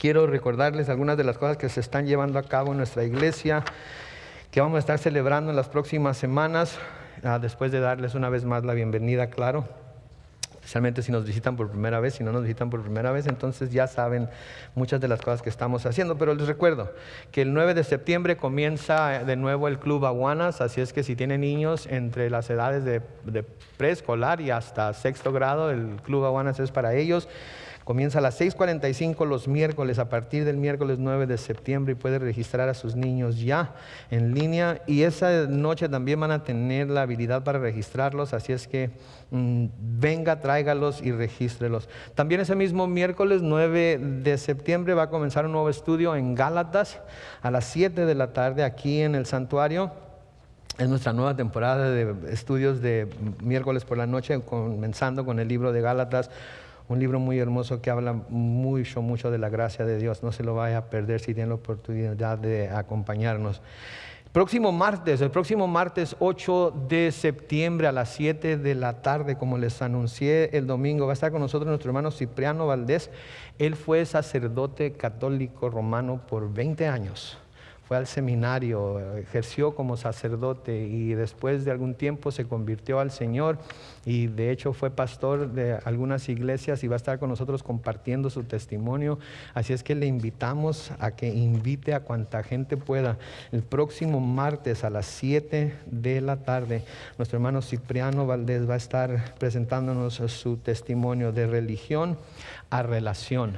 quiero recordarles algunas de las cosas que se están llevando a cabo en nuestra iglesia, que vamos a estar celebrando en las próximas semanas, después de darles una vez más la bienvenida, claro. Especialmente si nos visitan por primera vez. Si no nos visitan por primera vez, entonces ya saben muchas de las cosas que estamos haciendo. Pero les recuerdo que el 9 de septiembre comienza de nuevo el Club Aguanas. Así es que si tienen niños entre las edades de preescolar y hasta sexto grado, el Club Aguanas es para ellos. Comienza a las 6:45 los miércoles, a partir del miércoles 9 de septiembre, y puede registrar a sus niños ya en línea. Y esa noche también van a tener la habilidad para registrarlos, así es que venga, tráigalos y regístrelos. También ese mismo miércoles 9 de septiembre va a comenzar un nuevo estudio en Gálatas a las 7 de la tarde aquí en el santuario. Es nuestra nueva temporada de estudios de miércoles por la noche, comenzando con el libro de Gálatas. Un libro muy hermoso que habla mucho de la gracia de Dios. No se lo vaya a perder si tiene la oportunidad de acompañarnos. El próximo martes 8 de septiembre a las 7 de la tarde, como les anuncié el domingo, va a estar con nosotros nuestro hermano Cipriano Valdés. Él fue sacerdote católico romano por 20 años. Fue al seminario, ejerció como sacerdote y después de algún tiempo se convirtió al Señor y de hecho fue pastor de algunas iglesias y va a estar con nosotros compartiendo su testimonio. Así es que le invitamos a que invite a cuanta gente pueda. El próximo martes a las 7 de la tarde, nuestro hermano Cipriano Valdés va a estar presentándonos su testimonio de religión a relación.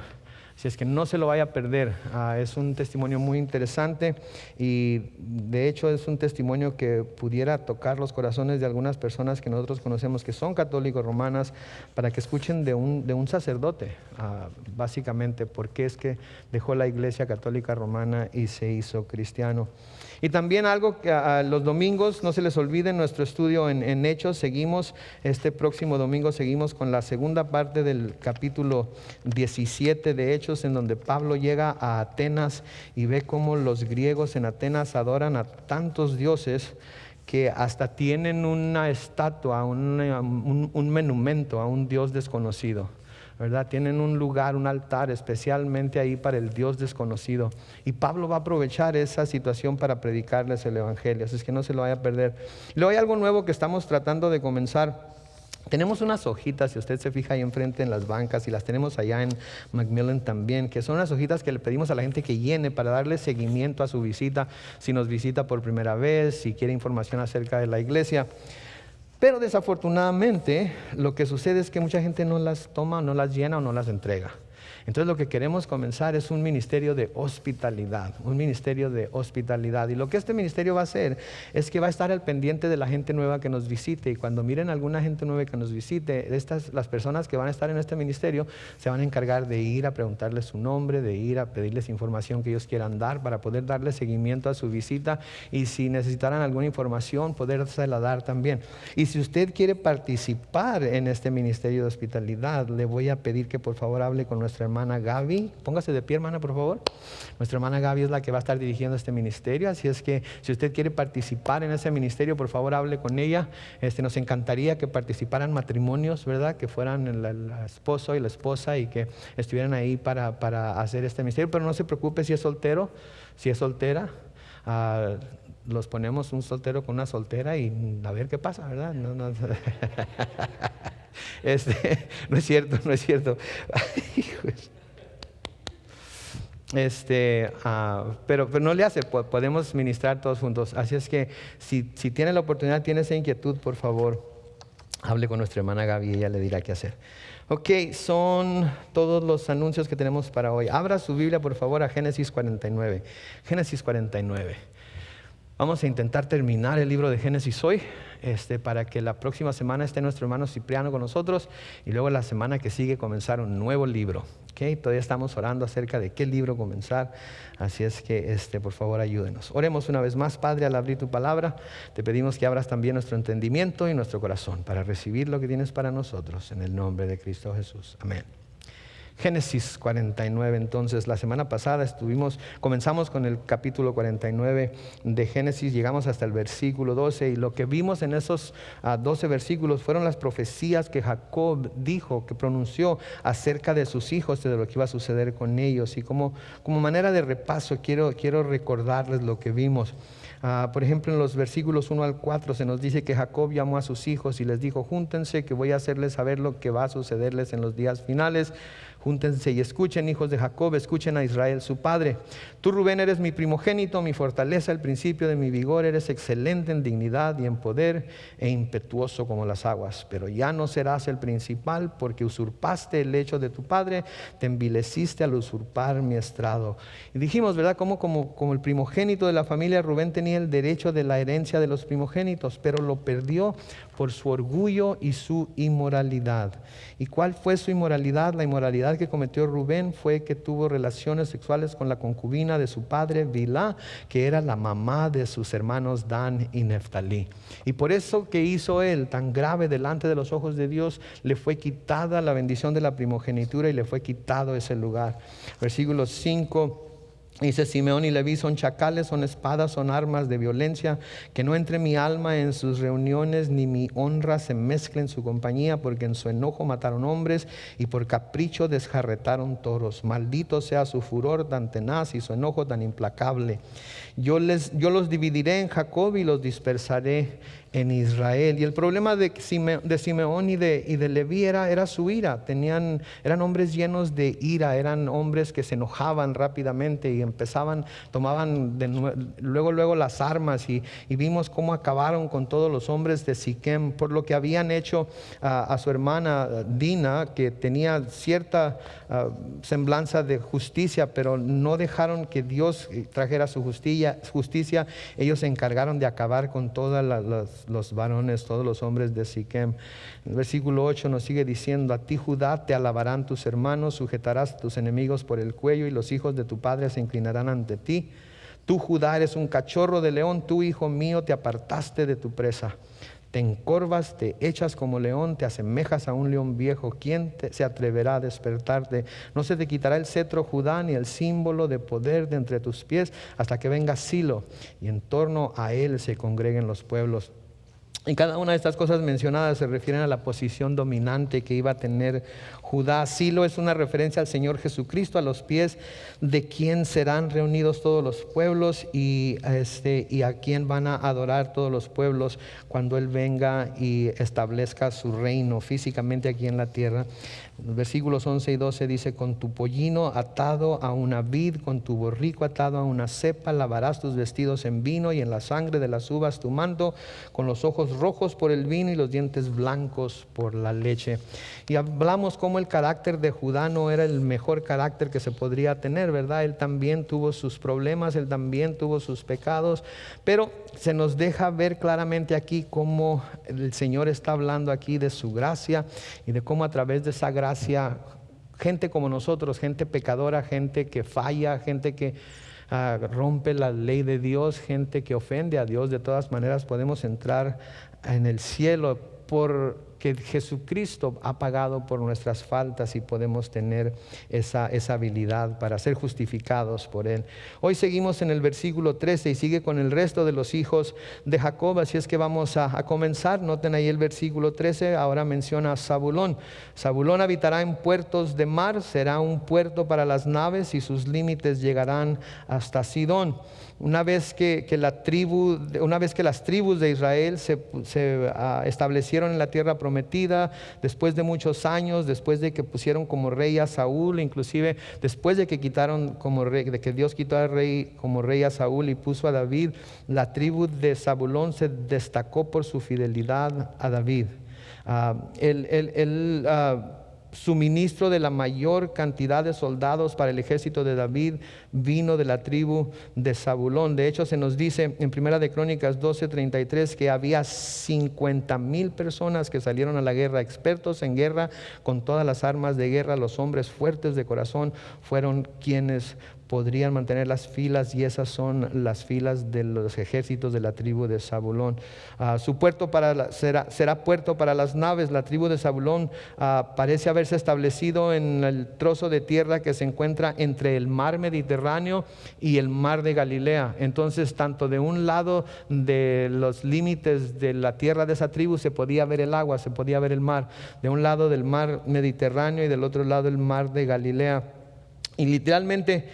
Así es que no se lo vaya a perder. Es un testimonio muy interesante y de hecho es un testimonio que pudiera tocar los corazones de algunas personas que nosotros conocemos que son católicos romanas, para que escuchen de un sacerdote, básicamente, por qué es que dejó la iglesia católica romana y se hizo cristiano. Y también algo que los domingos, no se les olvide nuestro estudio en Hechos. Este próximo domingo seguimos con la segunda parte del capítulo 17 de Hechos, en donde Pablo llega a Atenas y ve cómo los griegos en Atenas adoran a tantos dioses que hasta tienen una estatua, un monumento a un dios desconocido, ¿verdad? Tienen un lugar, un altar especialmente ahí para el Dios desconocido. Y Pablo va a aprovechar esa situación para predicarles el evangelio. Así es que no se lo vaya a perder. Luego hay algo nuevo que estamos tratando de comenzar. Tenemos unas hojitas, si usted se fija ahí enfrente en las bancas, y las tenemos allá en Macmillan también, que son unas hojitas que le pedimos a la gente que llene para darle seguimiento a su visita, si nos visita por primera vez, si quiere información acerca de la iglesia. Pero desafortunadamente lo que sucede es que mucha gente no las toma, no las llena o no las entrega. Entonces lo que queremos comenzar es un ministerio de hospitalidad, y lo que este ministerio va a hacer es que va a estar al pendiente de la gente nueva que nos visite, y cuando miren alguna gente nueva que nos visite, las personas que van a estar en este ministerio se van a encargar de ir a preguntarles su nombre, de ir a pedirles información que ellos quieran dar para poder darle seguimiento a su visita, y si necesitaran alguna información podérsela dar también. Y si usted quiere participar en este ministerio de hospitalidad, le voy a pedir que por favor hable con nuestra hermana Gaby. Póngase de pie, hermana, por favor. Nuestra hermana Gaby es la que va a estar dirigiendo este ministerio, así es que si usted quiere participar en ese ministerio, por favor hable con ella. Nos encantaría que participaran matrimonios, ¿verdad? Que fueran el esposo y la esposa y que estuvieran ahí para hacer este ministerio. Pero no se preocupe si es soltero, si es soltera. Los ponemos un soltero con una soltera y a ver qué pasa, ¿verdad? No. No es cierto. Pero no le hace, podemos ministrar todos juntos. Así es que si tiene la oportunidad, tiene esa inquietud, por favor, hable con nuestra hermana Gaby y ella le dirá qué hacer. Ok, son todos los anuncios que tenemos para hoy. Abra su Biblia, por favor, a Génesis 49. Génesis 49. Vamos a intentar terminar el libro de Génesis hoy, para que la próxima semana esté nuestro hermano Cipriano con nosotros, y luego la semana que sigue comenzar un nuevo libro. Okay, todavía estamos orando acerca de qué libro comenzar, así es que por favor ayúdenos. Oremos una vez más. Padre, al abrir tu palabra, te pedimos que abras también nuestro entendimiento y nuestro corazón para recibir lo que tienes para nosotros, en el nombre de Cristo Jesús. Amén. Génesis 49, entonces, la semana pasada comenzamos con el capítulo 49 de Génesis, llegamos hasta el versículo 12 y lo que vimos en esos 12 versículos fueron las profecías que Jacob dijo, que pronunció acerca de sus hijos, de lo que iba a suceder con ellos. Y como manera de repaso quiero recordarles lo que vimos. Por ejemplo, en los versículos 1 al 4 se nos dice que Jacob llamó a sus hijos y les dijo: júntense, que voy a hacerles saber lo que va a sucederles en los días finales. Júntense y escuchen, hijos de Jacob, escuchen a Israel su padre. Tú, Rubén, eres mi primogénito, mi fortaleza, el principio de mi vigor. Eres excelente en dignidad y en poder, e impetuoso como las aguas. Pero ya no serás el principal, porque usurpaste el lecho de tu padre, te envileciste al usurpar mi estrado. Y dijimos, ¿verdad?, como el primogénito de la familia, Rubén tenía el derecho de la herencia de los primogénitos, pero lo perdió por su orgullo y su inmoralidad. ¿Y cuál fue su inmoralidad? La inmoralidad que cometió Rubén fue que tuvo relaciones sexuales con la concubina de su padre Bilhá, que era la mamá de sus hermanos Dan y Neftalí. Y por eso que hizo él tan grave delante de los ojos de Dios, le fue quitada la bendición de la primogenitura y le fue quitado ese lugar. Versículo 5 dice: Simeón y Leví son chacales, son espadas, son armas de violencia. Que no entre mi alma en sus reuniones, ni mi honra se mezcle en su compañía, porque en su enojo mataron hombres y por capricho desjarretaron toros. Maldito sea su furor tan tenaz y su enojo tan implacable. Yo los dividiré en Jacob y los dispersaré en Israel. Y el problema de Simeón y de Leví era su ira. Eran hombres llenos de ira, eran hombres que se enojaban rápidamente y tomaban luego las armas, y vimos cómo acabaron con todos los hombres de Siquem por lo que habían hecho a su hermana Dina, que tenía cierta semblanza de justicia, pero no dejaron que Dios trajera su justicia. Ellos se encargaron de acabar con todas los varones, todos los hombres de Siquem. El versículo 8 nos sigue diciendo: a ti, Judá, te alabarán tus hermanos, sujetarás a tus enemigos por el cuello, y los hijos de tu padre se inclinarán ante ti. Tú, Judá, eres un cachorro de león, tú, hijo mío, te apartaste de tu presa. Te encorvas, te echas como león, te asemejas a un león viejo. ¿Quién se atreverá a despertarte? No se te quitará el cetro, Judá, ni el símbolo de poder de entre tus pies, hasta que venga Silo, y en torno a él se congreguen los pueblos. Y cada una de estas cosas mencionadas se refieren a la posición dominante que iba a tener Judá. Silo es una referencia al Señor Jesucristo, a los pies de quien serán reunidos todos los pueblos y a quien van a adorar todos los pueblos cuando Él venga y establezca su reino físicamente aquí en la tierra. Los versículos 11 y 12 dice: con tu pollino atado a una vid, con tu borrico atado a una cepa, lavarás tus vestidos en vino y en la sangre de las uvas tu manto, con los ojos rojos por el vino y los dientes blancos por la leche. Y hablamos cómo el carácter de Judá no era el mejor carácter que se podría tener, ¿verdad? Él también tuvo sus problemas, él también tuvo sus pecados, pero se nos deja ver claramente aquí cómo el Señor está hablando aquí de su gracia y de cómo a través de esa gracia, gente como nosotros, gente pecadora, gente que falla, gente que rompe la ley de Dios, gente que ofende a Dios, de todas maneras podemos entrar en el cielo porque Jesucristo ha pagado por nuestras faltas y podemos tener esa habilidad para ser justificados por Él. Hoy seguimos en el versículo 13 y sigue con el resto de los hijos de Jacob, así es que vamos a comenzar. Noten ahí el versículo 13, ahora menciona a Zabulón. Zabulón habitará en puertos de mar, será un puerto para las naves y sus límites llegarán hasta Sidón. Una vez que las tribus de Israel se establecieron en la tierra prometida, después de muchos años, después de que pusieron como rey a Saúl, inclusive después de que Dios quitó al rey como rey a Saúl y puso a David, la tribu de Zabulón se destacó por su fidelidad a David. Suministro de la mayor cantidad de soldados para el ejército de David vino de la tribu de Zabulón. De hecho, se nos dice en Primera de Crónicas 12:33 que había 50,000 personas que salieron a la guerra, expertos en guerra, con todas las armas de guerra. Los hombres fuertes de corazón fueron quienes podrían mantener las filas, y esas son las filas de los ejércitos de la tribu de Zabulón. Su puerto será puerto para las naves. La tribu de Zabulón parece haberse establecido en el trozo de tierra que se encuentra entre el mar Mediterráneo y el mar de Galilea. Entonces, tanto de un lado de los límites de la tierra de esa tribu se podía ver el agua, se podía ver el mar, de un lado del mar Mediterráneo y del otro lado el mar de Galilea. Y literalmente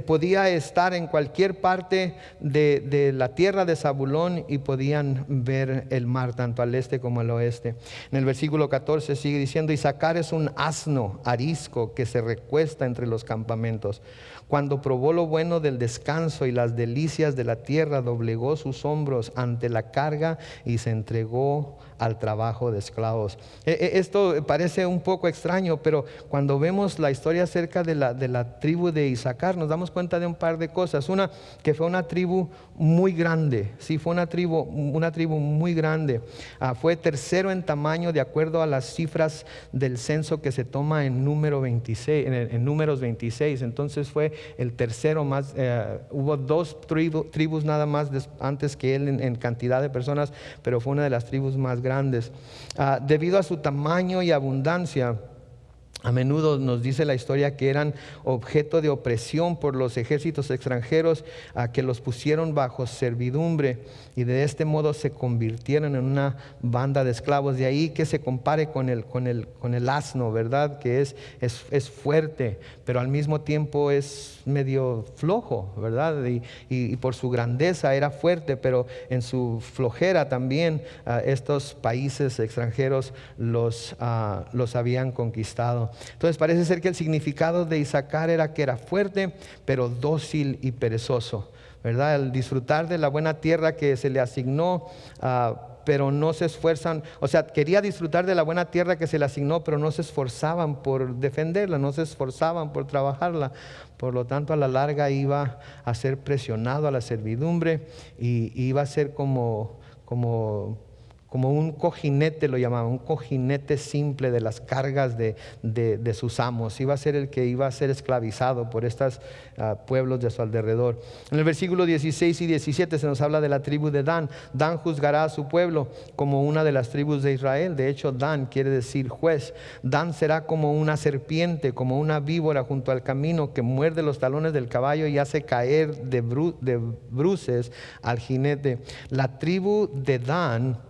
podía estar en cualquier parte de la tierra de Zabulón y podían ver el mar tanto al este como al oeste. En el versículo 14 sigue diciendo: Isaacar es un asno arisco que se recuesta entre los campamentos. Cuando probó lo bueno del descanso y las delicias de la tierra, doblegó sus hombros ante la carga y se entregó al trabajo de esclavos. Esto parece un poco extraño, pero cuando vemos la historia acerca de la tribu de Isaacar, nos damos cuenta de un par de cosas. Una, que fue una tribu muy grande. Sí, fue una tribu muy grande. Fue tercero en tamaño de acuerdo a las cifras del censo que se toma en Números 26. Entonces fue el tercero más. Hubo dos tribus nada más antes que él en cantidad de personas, pero fue una de las tribus más grandes. Debido a su tamaño y abundancia, a menudo nos dice la historia que eran objeto de opresión por los ejércitos extranjeros que los pusieron bajo servidumbre, y de este modo se convirtieron en una banda de esclavos. De ahí que se compare con el asno, ¿verdad? Que es fuerte, pero al mismo tiempo es medio flojo, ¿verdad? Y por su grandeza era fuerte, pero en su flojera también estos países extranjeros los habían conquistado. Entonces parece ser que el significado de Isaacar era que era fuerte, pero dócil y perezoso, ¿verdad? El disfrutar de la buena tierra que se le asignó, pero no se esfuerzan. O sea, quería disfrutar de la buena tierra que se le asignó, pero no se esforzaban por defenderla, no se esforzaban por trabajarla. Por lo tanto, a la larga iba a ser presionado a la servidumbre y iba a ser como un cojinete, lo llamaban, un cojinete simple de las cargas de sus amos. Iba a ser el que iba a ser esclavizado por estos pueblos de su alrededor. En el versículo 16 y 17 se nos habla de la tribu de Dan. Dan juzgará a su pueblo como una de las tribus de Israel. De hecho, Dan quiere decir juez. Dan será como una serpiente, como una víbora junto al camino, que muerde los talones del caballo y hace caer de bruces al jinete. La tribu de Dan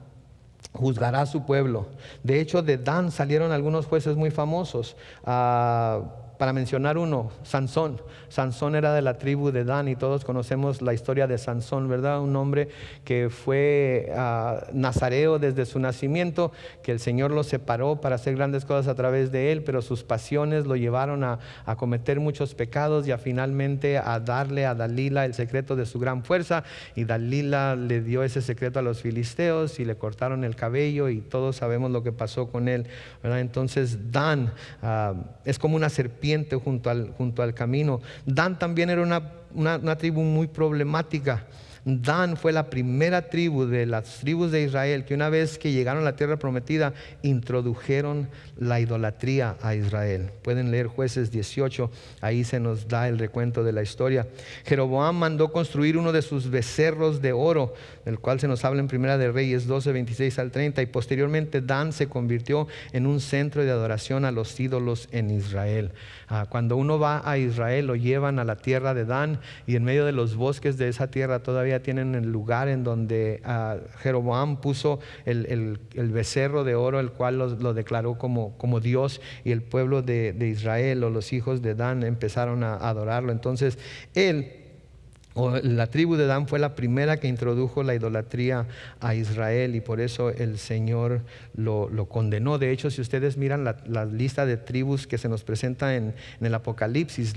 juzgará a su pueblo. De hecho, de Dan salieron algunos jueces muy famosos. Para mencionar uno, Sansón. Sansón era de la tribu de Dan y todos conocemos la historia de Sansón, ¿verdad? Un hombre que fue nazareo desde su nacimiento, que el Señor lo separó para hacer grandes cosas a través de él, pero sus pasiones lo llevaron a cometer muchos pecados y finalmente a darle a Dalila el secreto de su gran fuerza, y Dalila le dio ese secreto a los filisteos y le cortaron el cabello, y todos sabemos lo que pasó con él, ¿verdad? Entonces Dan es como una serpiente junto al camino. Dan también era una tribu muy problemática. Dan fue la primera tribu de las tribus de Israel que, una vez que llegaron a la tierra prometida, introdujeron la idolatría a Israel. Pueden leer Jueces 18, ahí se nos da el recuento de la historia. Jeroboam mandó construir uno de sus becerros de oro, del cual se nos habla en Primera de Reyes 12, 26 al 30, y posteriormente Dan se convirtió en un centro de adoración a los ídolos en Israel. Cuando uno va a Israel, lo llevan a la tierra de Dan, y en medio de los bosques de esa tierra todavía tienen el lugar en donde Jeroboam puso el becerro de oro, el cual lo declaró como Dios, y el pueblo de Israel, o los hijos de Dan, empezaron a adorarlo. Entonces la tribu de Dan fue la primera que introdujo la idolatría a Israel, y por eso el Señor lo condenó. De hecho, si ustedes miran la lista de tribus que se nos presenta en el Apocalipsis,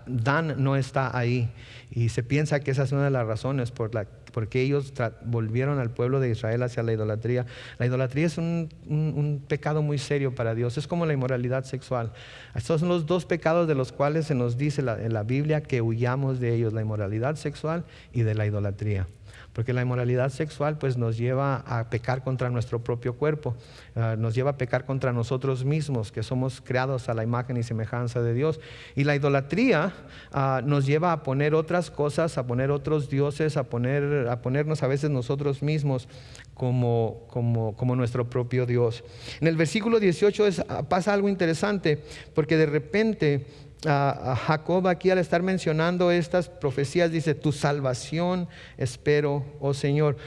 Dan no está ahí, y se piensa que esa es una de las razones porque ellos volvieron al pueblo de Israel hacia la idolatría. La idolatría es un pecado muy serio para Dios. Es como la inmoralidad sexual. Estos son los dos pecados de los cuales se nos dice en la Biblia que huyamos de ellos: la inmoralidad sexual y de la idolatría. porque la inmoralidad sexual pues nos lleva a pecar contra nuestro propio cuerpo, nos lleva a pecar contra nosotros mismos, que somos creados a la imagen y semejanza de Dios. Y la idolatría nos lleva a poner otras cosas, a poner otros dioses, a ponernos a veces nosotros mismos como nuestro propio Dios. En el versículo 18 pasa algo interesante, porque de repente Jacob aquí, al estar mencionando estas profecías, dice: tu salvación espero, oh Señor.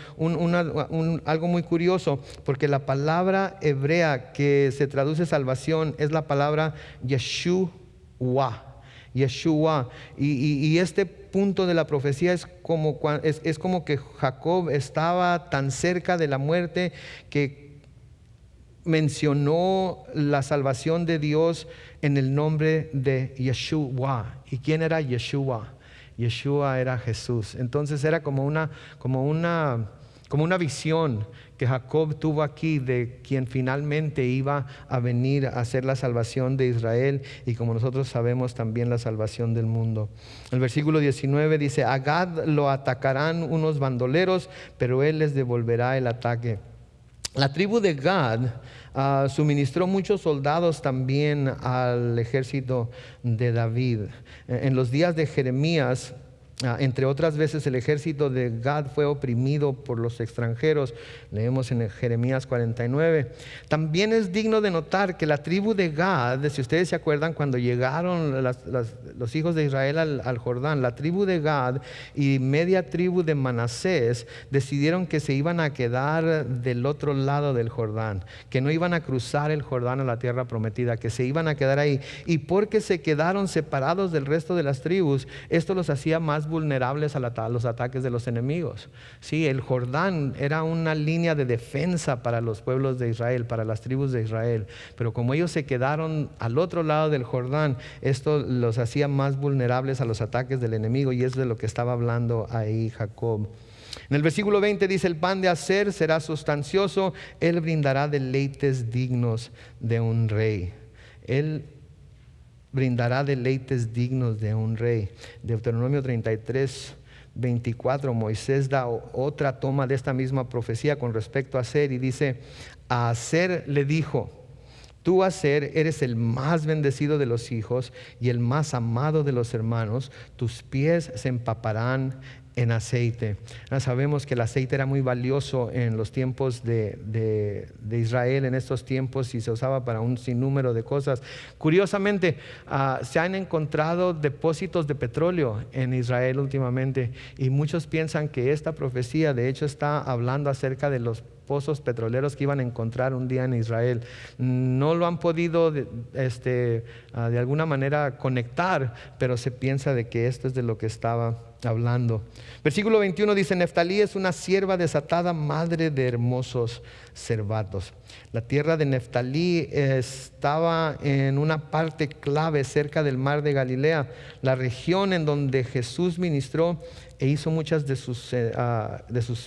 Algo muy curioso, porque la palabra hebrea que se traduce salvación es la palabra Yeshua. Y este punto de la profecía es como que Jacob estaba tan cerca de la muerte que mencionó la salvación de Dios en el nombre de Yeshua. ¿Y quién era Yeshua? Yeshua era Jesús. Entonces era como una visión que Jacob tuvo aquí de quien finalmente iba a venir a hacer la salvación de Israel, y como nosotros sabemos, también la salvación del mundo. El versículo 19 dice: a Gad lo atacarán unos bandoleros, pero él les devolverá el ataque. La tribu de Gad suministró muchos soldados también al ejército de David. En los días de Jeremías, entre otras veces, el ejército de Gad fue oprimido por los extranjeros. Leemos en Jeremías 49. También es digno de notar que la tribu de Gad, si ustedes se acuerdan, cuando llegaron los hijos de Israel al Jordán, la tribu de Gad y media tribu de Manasés decidieron que se iban a quedar del otro lado del Jordán, que no iban a cruzar el Jordán a la tierra prometida, que se iban a quedar ahí. Y porque se quedaron separados del resto de las tribus, esto los hacía más vulnerables a los ataques de los enemigos. Sí, el Jordán era una línea de defensa para los pueblos de Israel, para las tribus de Israel, pero como ellos se quedaron al otro lado del Jordán, esto los hacía más vulnerables a los ataques del enemigo, y es de lo que estaba hablando ahí Jacob. En el versículo 20 dice: el pan de Aser será sustancioso, él brindará deleites dignos de un rey. Él brindará deleites dignos de un rey. Deuteronomio 33, 24, Moisés da otra toma de esta misma profecía con respecto a Aser, y dice: a Aser le dijo: tú, Aser, eres el más bendecido de los hijos y el más amado de los hermanos, tus pies se empaparán en aceite. Sabemos que el aceite era muy valioso en los tiempos de Israel, en estos tiempos, y se usaba para un sinnúmero de cosas. Curiosamente, se han encontrado depósitos de petróleo en Israel últimamente, y muchos piensan que esta profecía de hecho está hablando acerca de los pozos petroleros que iban a encontrar un día en Israel. No lo han podido de alguna manera conectar, pero se piensa de que esto es de lo que estaba hablando. Versículo 21 dice: Neftalí es una sierva desatada, madre de hermosos cervatos. La tierra de Neftalí estaba en una parte clave cerca del mar de Galilea, la región en donde Jesús ministró e hizo muchas de sus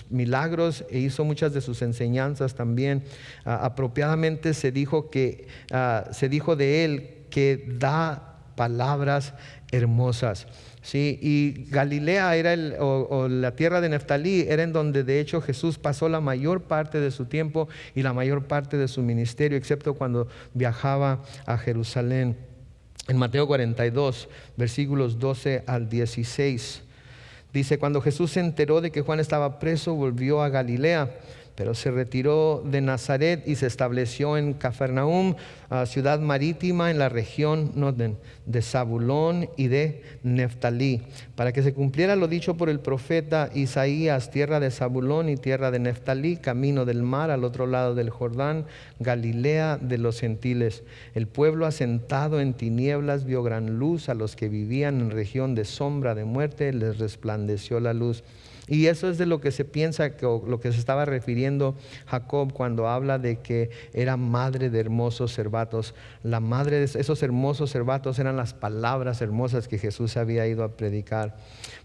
milagros, e hizo muchas de sus enseñanzas también. Apropiadamente se dijo de él que da palabras hermosas. Sí, y Galilea era o la tierra de Neftalí era en donde de hecho Jesús pasó la mayor parte de su tiempo y la mayor parte de su ministerio, excepto cuando viajaba a Jerusalén. En Mateo 42, versículos 12 al 16, dice: cuando Jesús se enteró de que Juan estaba preso, volvió a Galilea, pero se retiró de Nazaret y se estableció en Cafarnaúm, ciudad marítima en la región de Zabulón y de Neftalí, para que se cumpliera lo dicho por el profeta Isaías: tierra de Zabulón y tierra de Neftalí, camino del mar al otro lado del Jordán, Galilea de los gentiles. El pueblo asentado en tinieblas vio gran luz, a los que vivían en región de sombra de muerte les resplandeció la luz. Y eso es de lo que se piensa, lo que se estaba refiriendo Jacob cuando habla de que era madre de hermosos cervatos. La madre de esos hermosos cervatos eran las palabras hermosas que Jesús había ido a predicar.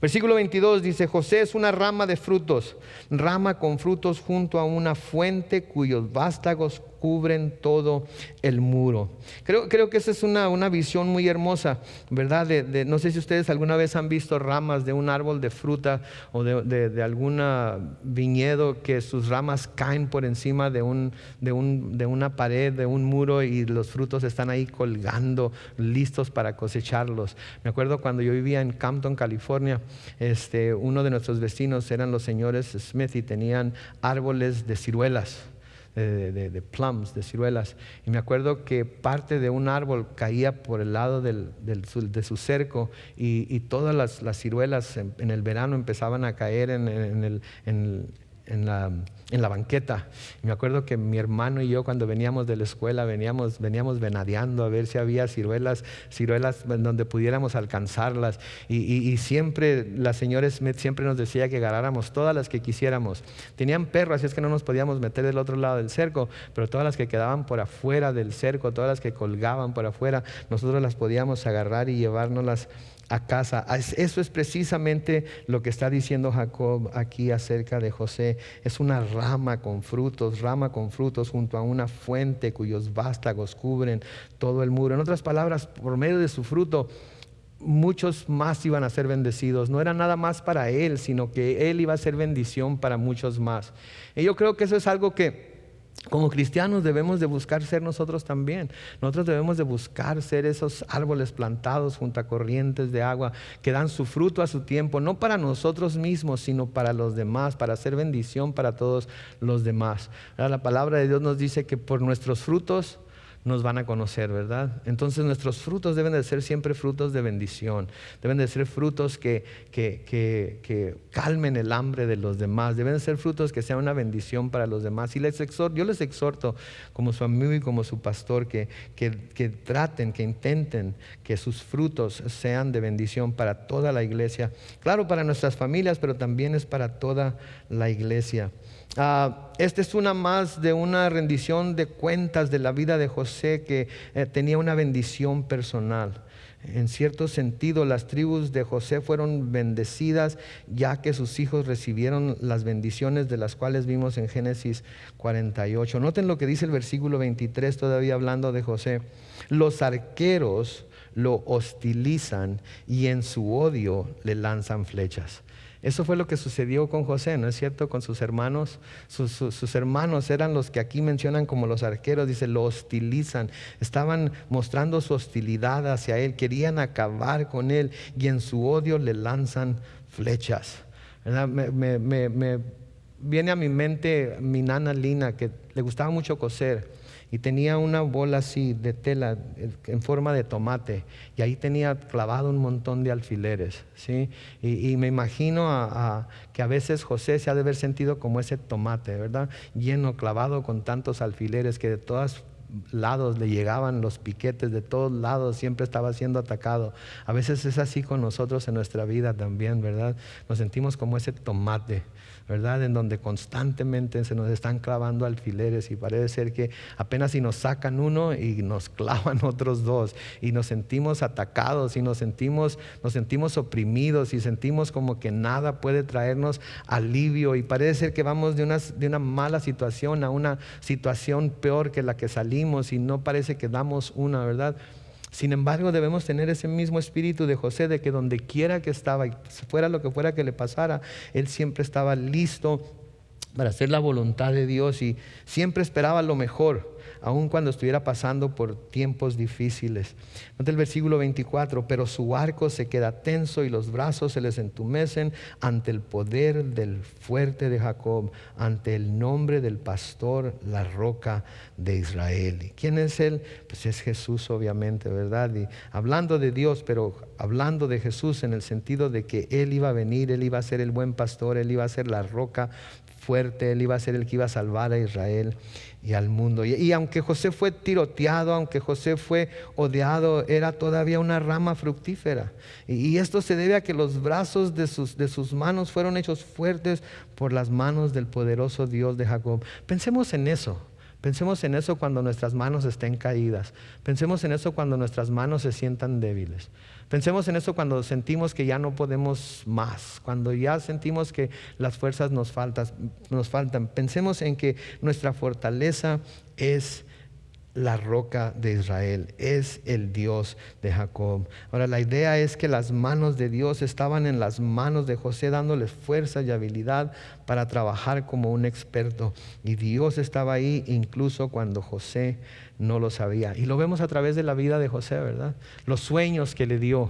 Versículo 22 dice: José es una rama de frutos, rama con frutos junto a una fuente cuyos vástagos cubren todo el muro. Creo que esa es una visión muy hermosa, ¿verdad? No sé si ustedes alguna vez han visto ramas de un árbol de fruta o de algún viñedo, que sus ramas caen por encima de una pared, de un muro, y los frutos están ahí colgando, listos para cosecharlos. Me acuerdo cuando yo vivía en Campton, California, uno de nuestros vecinos eran los señores Smith y tenían árboles de ciruelas, de plums, de ciruelas. Y me acuerdo que parte de un árbol caía por el lado de su cerco, y todas las ciruelas en el verano empezaban a caer en la banqueta. Y me acuerdo que mi hermano y yo, cuando veníamos de la escuela, veníamos venadeando a ver si había ciruelas donde pudiéramos alcanzarlas, y siempre la señora Smith siempre nos decía que agarráramos todas las que quisiéramos. Tenían perros, así es que no nos podíamos meter del otro lado del cerco, pero todas las que quedaban por afuera del cerco, todas las que colgaban por afuera, nosotros las podíamos agarrar y llevárnoslas a casa. Eso es precisamente lo que está diciendo Jacob aquí acerca de José. Es una rama con frutos junto a una fuente cuyos vástagos cubren todo el muro. En otras palabras, por medio de su fruto, muchos más iban a ser bendecidos. No era nada más para él, sino que él iba a ser bendición para muchos más. Y yo creo que eso es algo que como cristianos debemos de buscar ser nosotros también. Nosotros debemos de buscar ser esos árboles plantados junto a corrientes de agua que dan su fruto a su tiempo, no para nosotros mismos, sino para los demás, para hacer bendición para todos los demás. La palabra de Dios nos dice que por nuestros frutos nos van a conocer, ¿verdad? Entonces nuestros frutos deben de ser siempre frutos de bendición, deben de ser frutos que calmen el hambre de los demás, deben de ser frutos que sean una bendición para los demás. Y yo les exhorto como su amigo y como su pastor que traten, que intenten que sus frutos sean de bendición para toda la iglesia, claro, para nuestras familias, pero también es para toda la iglesia. Esta es una más de una rendición de cuentas de la vida de José, que tenía una bendición personal. En cierto sentido, las tribus de José fueron bendecidas, ya que sus hijos recibieron las bendiciones de las cuales vimos en Génesis 48. Noten lo que dice el versículo 23, todavía hablando de José. Los arqueros lo hostilizan y en su odio le lanzan flechas. Eso fue lo que sucedió con José, ¿no es cierto? Con sus hermanos. Sus hermanos eran los que aquí mencionan como los arqueros. Dice, lo hostilizan. Estaban mostrando su hostilidad hacia él. Querían acabar con él y en su odio le lanzan flechas. Me viene a mi mente mi nana Lina, que le gustaba mucho coser. Y tenía una bola así de tela en forma de tomate, y ahí tenía clavado un montón de alfileres, ¿sí? Y me imagino que a veces José se ha de haber sentido como ese tomate, ¿verdad? Lleno, clavado con tantos alfileres, que de todos lados le llegaban los piquetes, de todos lados siempre estaba siendo atacado. A veces es así con nosotros en nuestra vida también, ¿verdad? Nos sentimos como ese tomate, ¿verdad? En donde constantemente se nos están clavando alfileres, y parece ser que apenas si nos sacan uno y nos clavan otros dos, y nos sentimos atacados y nos sentimos oprimidos, y sentimos como que nada puede traernos alivio, y parece ser que vamos de una mala situación a una situación peor que la que salimos, y no parece que damos una, ¿verdad? Sin embargo, debemos tener ese mismo espíritu de José, de que donde quiera que estaba, y fuera lo que fuera que le pasara, él siempre estaba listo para hacer la voluntad de Dios, y siempre esperaba lo mejor, aun cuando estuviera pasando por tiempos difíciles. Nota el versículo 24, pero su arco se queda tenso y los brazos se les entumecen ante el poder del fuerte de Jacob, ante el nombre del pastor, la roca de Israel. ¿Y quién es él? Pues es Jesús, obviamente, ¿verdad? Y hablando de Dios, pero hablando de Jesús en el sentido de que él iba a venir, él iba a ser el buen pastor, él iba a ser la roca fuerte, él iba a ser el que iba a salvar a Israel y al mundo. Y aunque José fue tiroteado, aunque José fue odiado, era todavía una rama fructífera. Y esto se debe a que los brazos de sus manos fueron hechos fuertes por las manos del poderoso Dios de Jacob. Pensemos en eso. Pensemos en eso cuando nuestras manos estén caídas. Pensemos en eso cuando nuestras manos se sientan débiles. Pensemos en eso cuando sentimos que ya no podemos más, cuando ya sentimos que las fuerzas nos faltan. Pensemos en que nuestra fortaleza es la roca de Israel, es el Dios de Jacob. Ahora, la idea es que las manos de Dios estaban en las manos de José, dándoles fuerza y habilidad para trabajar como un experto. Y Dios estaba ahí incluso cuando José no lo sabía. Y lo vemos a través de la vida de José, ¿verdad? Los sueños que le dio,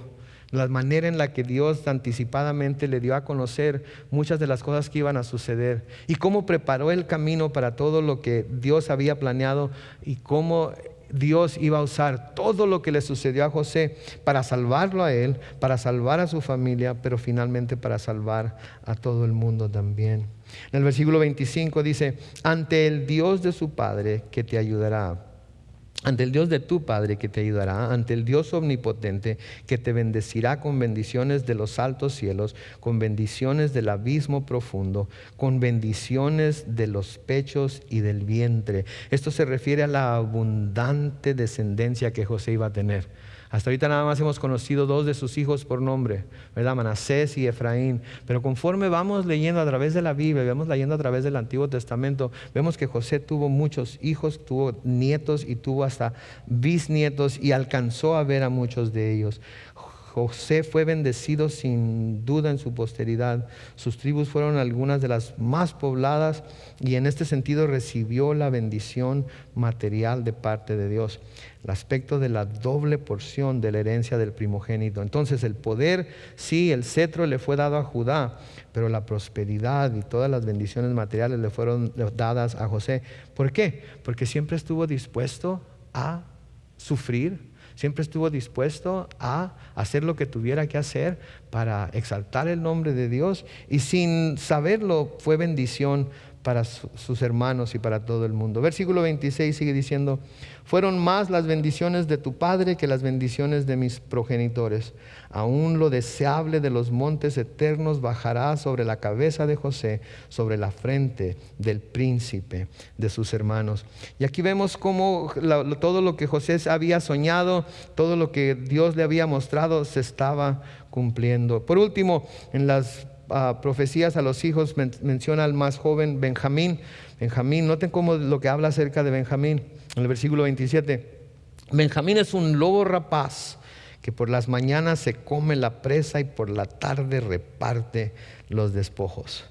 la manera en la que Dios anticipadamente le dio a conocer muchas de las cosas que iban a suceder y cómo preparó el camino para todo lo que Dios había planeado y cómo Dios iba a usar todo lo que le sucedió a José para salvarlo a él, para salvar a su familia, pero finalmente para salvar a todo el mundo también. En el versículo 25 dice: ante el Dios de su padre que te ayudará, ante el Dios de tu Padre que te ayudará, ante el Dios omnipotente que te bendecirá con bendiciones de los altos cielos, con bendiciones del abismo profundo, con bendiciones de los pechos y del vientre. Esto se refiere a la abundante descendencia que José iba a tener. Hasta ahorita nada más hemos conocido 2 de sus hijos por nombre, ¿verdad? Manasés y Efraín. Pero conforme vamos leyendo a través de la Biblia, vamos leyendo a través del Antiguo Testamento, vemos que José tuvo muchos hijos, tuvo nietos y tuvo hasta bisnietos y alcanzó a ver a muchos de ellos. José fue bendecido sin duda en su posteridad. Sus tribus fueron algunas de las más pobladas y en este sentido recibió la bendición material de parte de Dios. El aspecto de la doble porción de la herencia del primogénito. Entonces el poder, sí, el cetro le fue dado a Judá, pero la prosperidad y todas las bendiciones materiales le fueron dadas a José. ¿Por qué? Porque siempre estuvo dispuesto a sufrir. Siempre estuvo dispuesto a hacer lo que tuviera que hacer para exaltar el nombre de Dios y sin saberlo fue bendición para sus hermanos y para todo el mundo. Versículo 26 sigue diciendo: fueron más las bendiciones de tu padre que las bendiciones de mis progenitores. Aún lo deseable de los montes eternos bajará sobre la cabeza de José, sobre la frente del príncipe de sus hermanos. Y aquí vemos cómo todo lo que José había soñado, todo lo que Dios le había mostrado se estaba cumpliendo. Por último, en las profecías a los hijos menciona al más joven, Benjamín. Noten cómo lo que habla acerca de Benjamín en el versículo 27. Benjamín es un lobo rapaz que por las mañanas se come la presa y por la tarde reparte los despojos.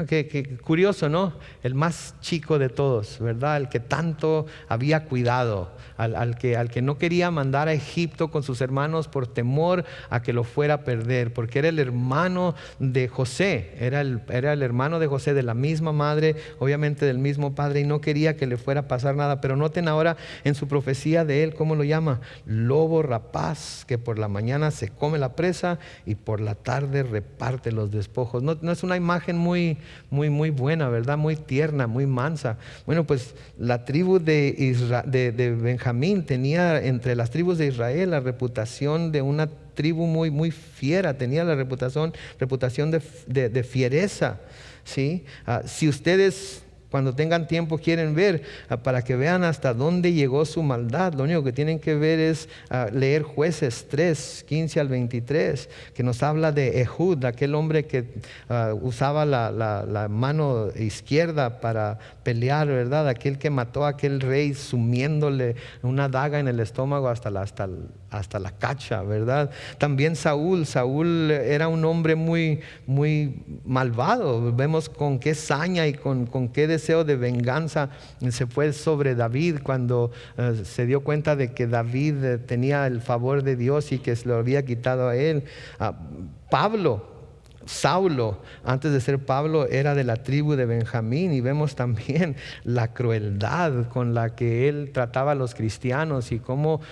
Qué curioso, ¿no? El más chico de todos, ¿verdad? El que tanto había cuidado, al que no quería mandar a Egipto con sus hermanos por temor a que lo fuera a perder, porque era el hermano de José, era el hermano de José, de la misma madre, obviamente del mismo padre, y no quería que le fuera a pasar nada. Pero noten ahora en su profecía de él, ¿cómo lo llama? Lobo rapaz, que por la mañana se come la presa y por la tarde reparte los despojos. No es una imagen muy buena, ¿verdad? Muy tierna, muy mansa. Bueno, pues la tribu de Benjamín tenía entre las tribus de Israel la reputación de una tribu muy fiera, tenía la reputación de fiereza, ¿sí? Si ustedes cuando tengan tiempo quieren ver, para que vean hasta dónde llegó su maldad, lo único que tienen que ver es leer Jueces 3, 15 al 23, que nos habla de Ehud, aquel hombre que usaba la mano izquierda para pelear, ¿verdad? Aquel que mató a aquel rey sumiéndole una daga en el estómago hasta la cacha, ¿verdad? También Saúl era un hombre muy malvado. Vemos con qué saña y con qué deseo de venganza se fue sobre David cuando se dio cuenta de que David tenía el favor de Dios y que se lo había quitado a él. Saulo, antes de ser Pablo, era de la tribu de Benjamín, y vemos también la crueldad con la que él trataba a los cristianos y cómo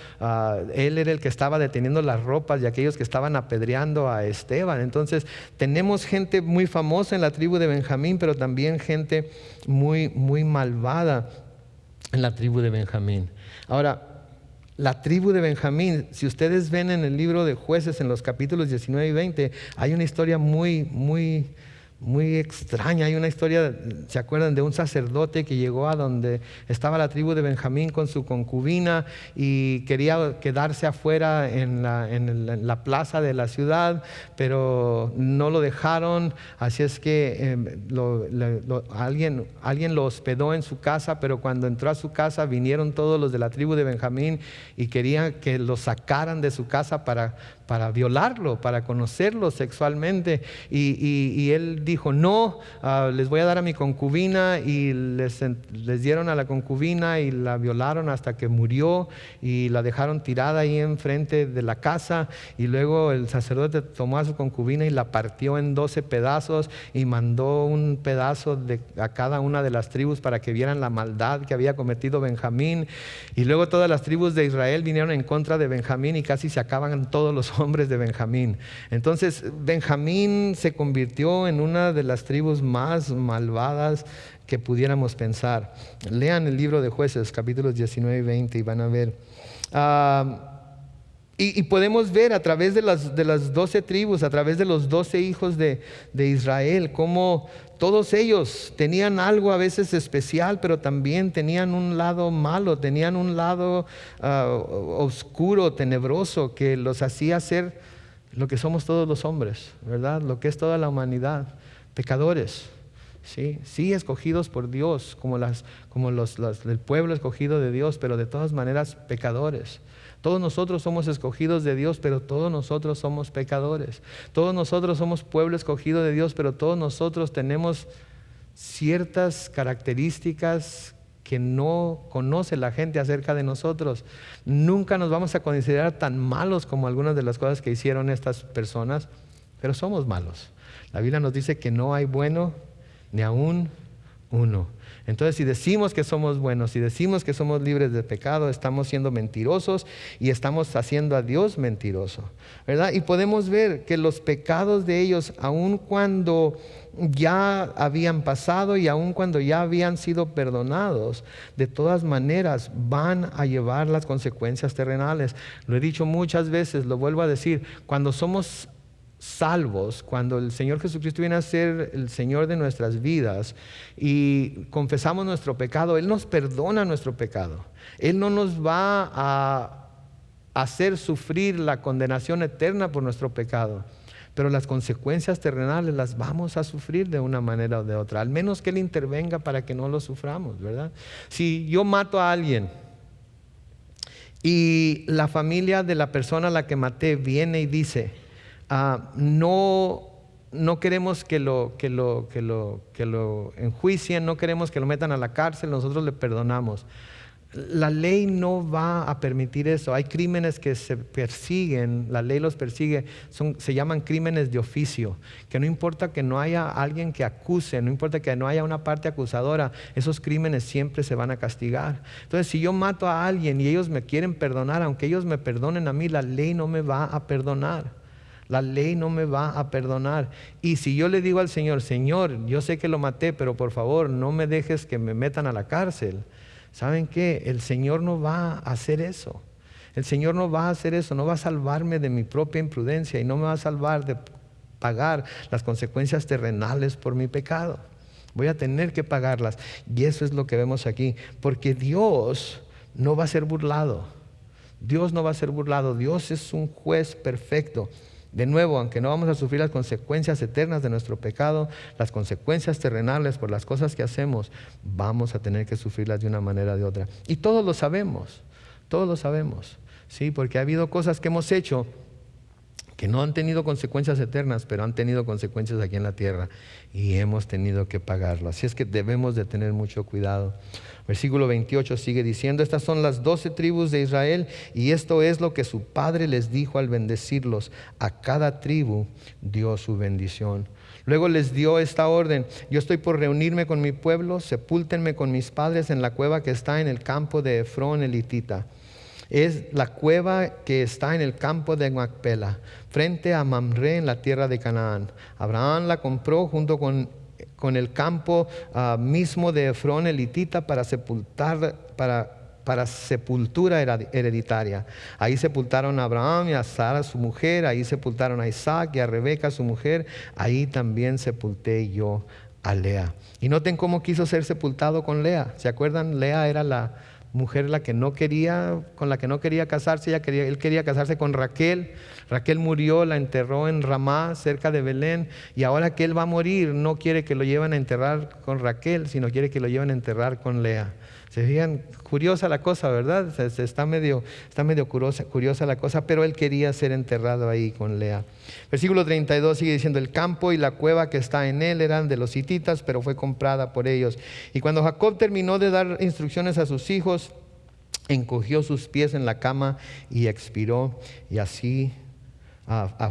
él era el que estaba deteniendo las ropas de aquellos que estaban apedreando a Esteban. Entonces tenemos gente muy famosa en la tribu de Benjamín, pero también gente muy malvada en la tribu de Benjamín. Ahora, la tribu de Benjamín, si ustedes ven en el libro de Jueces, en los capítulos 19 y 20, hay una historia muy muy extraña. Hay una historia, ¿se acuerdan? De un sacerdote que llegó a donde estaba la tribu de Benjamín con su concubina y quería quedarse afuera en la plaza de la ciudad, pero no lo dejaron. Así es que alguien lo hospedó en su casa, pero cuando entró a su casa vinieron todos los de la tribu de Benjamín y querían que lo sacaran de su casa para violarlo, para conocerlo sexualmente. Y él dijo, no, les voy a dar a mi concubina, y les dieron a la concubina y la violaron hasta que murió y la dejaron tirada ahí enfrente de la casa. Y luego el sacerdote tomó a su concubina y la partió en 12 pedazos y mandó un pedazo a cada una de las tribus para que vieran la maldad que había cometido Benjamín. Y luego todas las tribus de Israel vinieron en contra de Benjamín y casi se acaban todos los hombres de Benjamín. Entonces Benjamín se convirtió en una de las tribus más malvadas que pudiéramos pensar. Lean el libro de Jueces, capítulos 19 y 20, y van a ver. Y podemos ver a través de las 12 tribus, a través de los 12 hijos de Israel, cómo todos ellos tenían algo a veces especial, pero también tenían un lado malo, tenían un lado oscuro, tenebroso, que los hacía ser lo que somos todos los hombres, ¿verdad? Lo que es toda la humanidad, pecadores. Sí, escogidos por Dios, como el pueblo escogido de Dios, pero de todas maneras pecadores. Todos nosotros somos escogidos de Dios, pero todos nosotros somos pecadores. Todos nosotros somos pueblo escogido de Dios, pero todos nosotros tenemos ciertas características que no conoce la gente acerca de nosotros. Nunca nos vamos a considerar tan malos como algunas de las cosas que hicieron estas personas, pero somos malos. La Biblia nos dice que no hay bueno ni aún uno. Entonces, si decimos que somos buenos, si decimos que somos libres de pecado, estamos siendo mentirosos y estamos haciendo a Dios mentiroso, ¿verdad? Y podemos ver que los pecados de ellos, aun cuando ya habían pasado y aun cuando ya habían sido perdonados, de todas maneras van a llevar las consecuencias terrenales. Lo he dicho muchas veces, lo vuelvo a decir, cuando somos salvos, cuando el Señor Jesucristo viene a ser el Señor de nuestras vidas y confesamos nuestro pecado, Él nos perdona nuestro pecado. Él no nos va a hacer sufrir la condenación eterna por nuestro pecado, pero las consecuencias terrenales las vamos a sufrir de una manera o de otra, al menos que Él intervenga para que no lo suframos, ¿verdad? Si yo mato a alguien y la familia de la persona a la que maté viene y dice, no queremos que lo enjuicien, no queremos que lo metan a la cárcel, nosotros le perdonamos. La ley no va a permitir eso. Hay crímenes que se persiguen, la ley los persigue, se llaman crímenes de oficio, que no importa que no haya alguien que acuse, no importa que no haya una parte acusadora, esos crímenes siempre se van a castigar. Entonces, si yo mato a alguien y ellos me quieren perdonar, aunque ellos me perdonen a mí, la ley no me va a perdonar. La ley no me va a perdonar. Y si yo le digo al Señor, Señor, yo sé que lo maté, pero por favor no me dejes que me metan a la cárcel, ¿saben qué? El Señor no va a hacer eso. El Señor no va a hacer eso, no va a salvarme de mi propia imprudencia y no me va a salvar de pagar las consecuencias terrenales por mi pecado. Voy a tener que pagarlas. Y eso es lo que vemos aquí, porque Dios no va a ser burlado. Dios no va a ser burlado. Dios es un juez perfecto. De nuevo, aunque no vamos a sufrir las consecuencias eternas de nuestro pecado, las consecuencias terrenales por las cosas que hacemos, vamos a tener que sufrirlas de una manera o de otra. Y todos lo sabemos, ¿sí? Porque ha habido cosas que hemos hecho que no han tenido consecuencias eternas, pero han tenido consecuencias aquí en la tierra y hemos tenido que pagarlo. Así es que debemos de tener mucho cuidado. Versículo 28 sigue diciendo, estas son las 12 tribus de Israel y esto es lo que su padre les dijo al bendecirlos. A cada tribu dio su bendición. Luego les dio esta orden, yo estoy por reunirme con mi pueblo, sepúltenme con mis padres en la cueva que está en el campo de Efrón el hitita. Es la cueva que está en el campo de Macpela, frente a Mamre en la tierra de Canaán. Abraham la compró junto con el campo mismo de Efrón el hitita para para sepultura hereditaria. Ahí sepultaron a Abraham y a Sara su mujer, ahí sepultaron a Isaac y a Rebeca su mujer, ahí también sepulté yo a Lea. Y noten cómo quiso ser sepultado con Lea. ¿Se acuerdan? Lea era la mujer con la que no quería casarse. Él quería casarse con Raquel. Raquel murió, la enterró en Ramá, cerca de Belén, y ahora que él va a morir, no quiere que lo lleven a enterrar con Raquel, sino quiere que lo lleven a enterrar con Lea. Se fijan, curiosa la cosa, ¿verdad? Está medio curiosa la cosa, pero él quería ser enterrado ahí con Lea. Versículo 32 sigue diciendo: el campo y la cueva que está en él eran de los hititas, pero fue comprada por ellos. Y cuando Jacob terminó de dar instrucciones a sus hijos, encogió sus pies en la cama y expiró, y así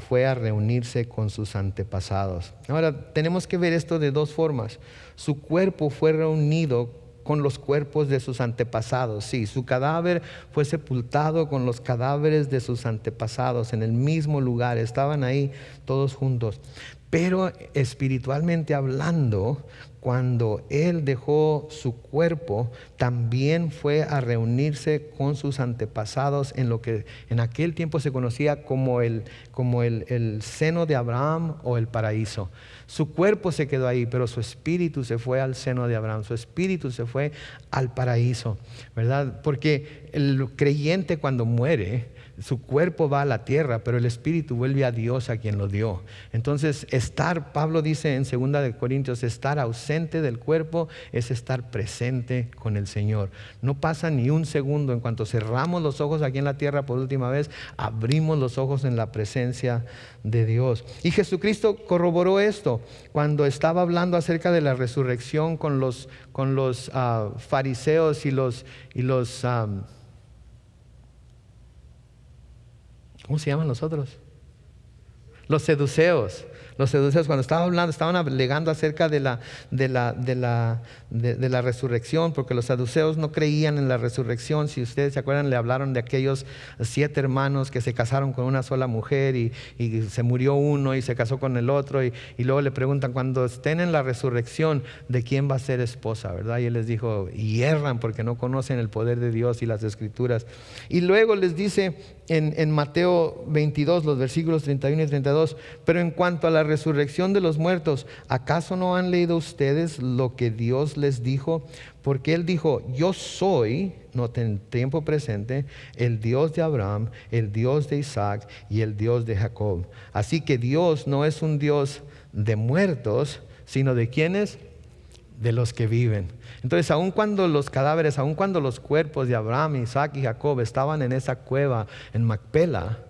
fue a reunirse con sus antepasados. Ahora, tenemos que ver esto de dos formas. Su cuerpo fue reunido con los cuerpos de sus antepasados. Sí, su cadáver fue sepultado con los cadáveres de sus antepasados en el mismo lugar. Estaban ahí todos juntos. Pero espiritualmente hablando, cuando él dejó su cuerpo, también fue a reunirse con sus antepasados en lo que en aquel tiempo se conocía como el seno de Abraham o el paraíso. Su cuerpo se quedó ahí, pero su espíritu se fue al seno de Abraham, su espíritu se fue al paraíso, ¿verdad? Porque el creyente cuando muere, su cuerpo va a la tierra, pero el espíritu vuelve a Dios, a quien lo dio. Entonces, Pablo dice en 2 Corintios, estar ausente del cuerpo es estar presente con el Señor. No pasa ni un segundo, en cuanto cerramos los ojos aquí en la tierra por última vez, abrimos los ojos en la presencia de Dios. Y Jesucristo corroboró esto cuando estaba hablando acerca de la resurrección con los fariseos y los ¿cómo se llaman los otros? Los seduceos. Los seduceos, cuando estaban alegando acerca de la resurrección, porque los saduceos no creían en la resurrección. Si ustedes se acuerdan, le hablaron de aquellos 7 hermanos que se casaron con una sola mujer y se murió uno y se casó con el otro, y luego le preguntan, cuando estén en la resurrección, ¿de quién va a ser esposa? ¿Verdad? Y él les dijo, y erran porque no conocen el poder de Dios y las escrituras. Y luego les dice en Mateo 22, los versículos 31 y 32, pero en cuanto a la resurrección de los muertos, ¿acaso no han leído ustedes lo que Dios les dijo? Porque Él dijo, yo soy, noten, tiempo presente, el Dios de Abraham, el Dios de Isaac y el Dios de Jacob. Así que Dios no es un Dios de muertos, sino de ¿quiénes? De los que viven. Entonces, aun cuando los cadáveres, aun cuando los cuerpos de Abraham, Isaac y Jacob estaban en esa cueva en Macpela,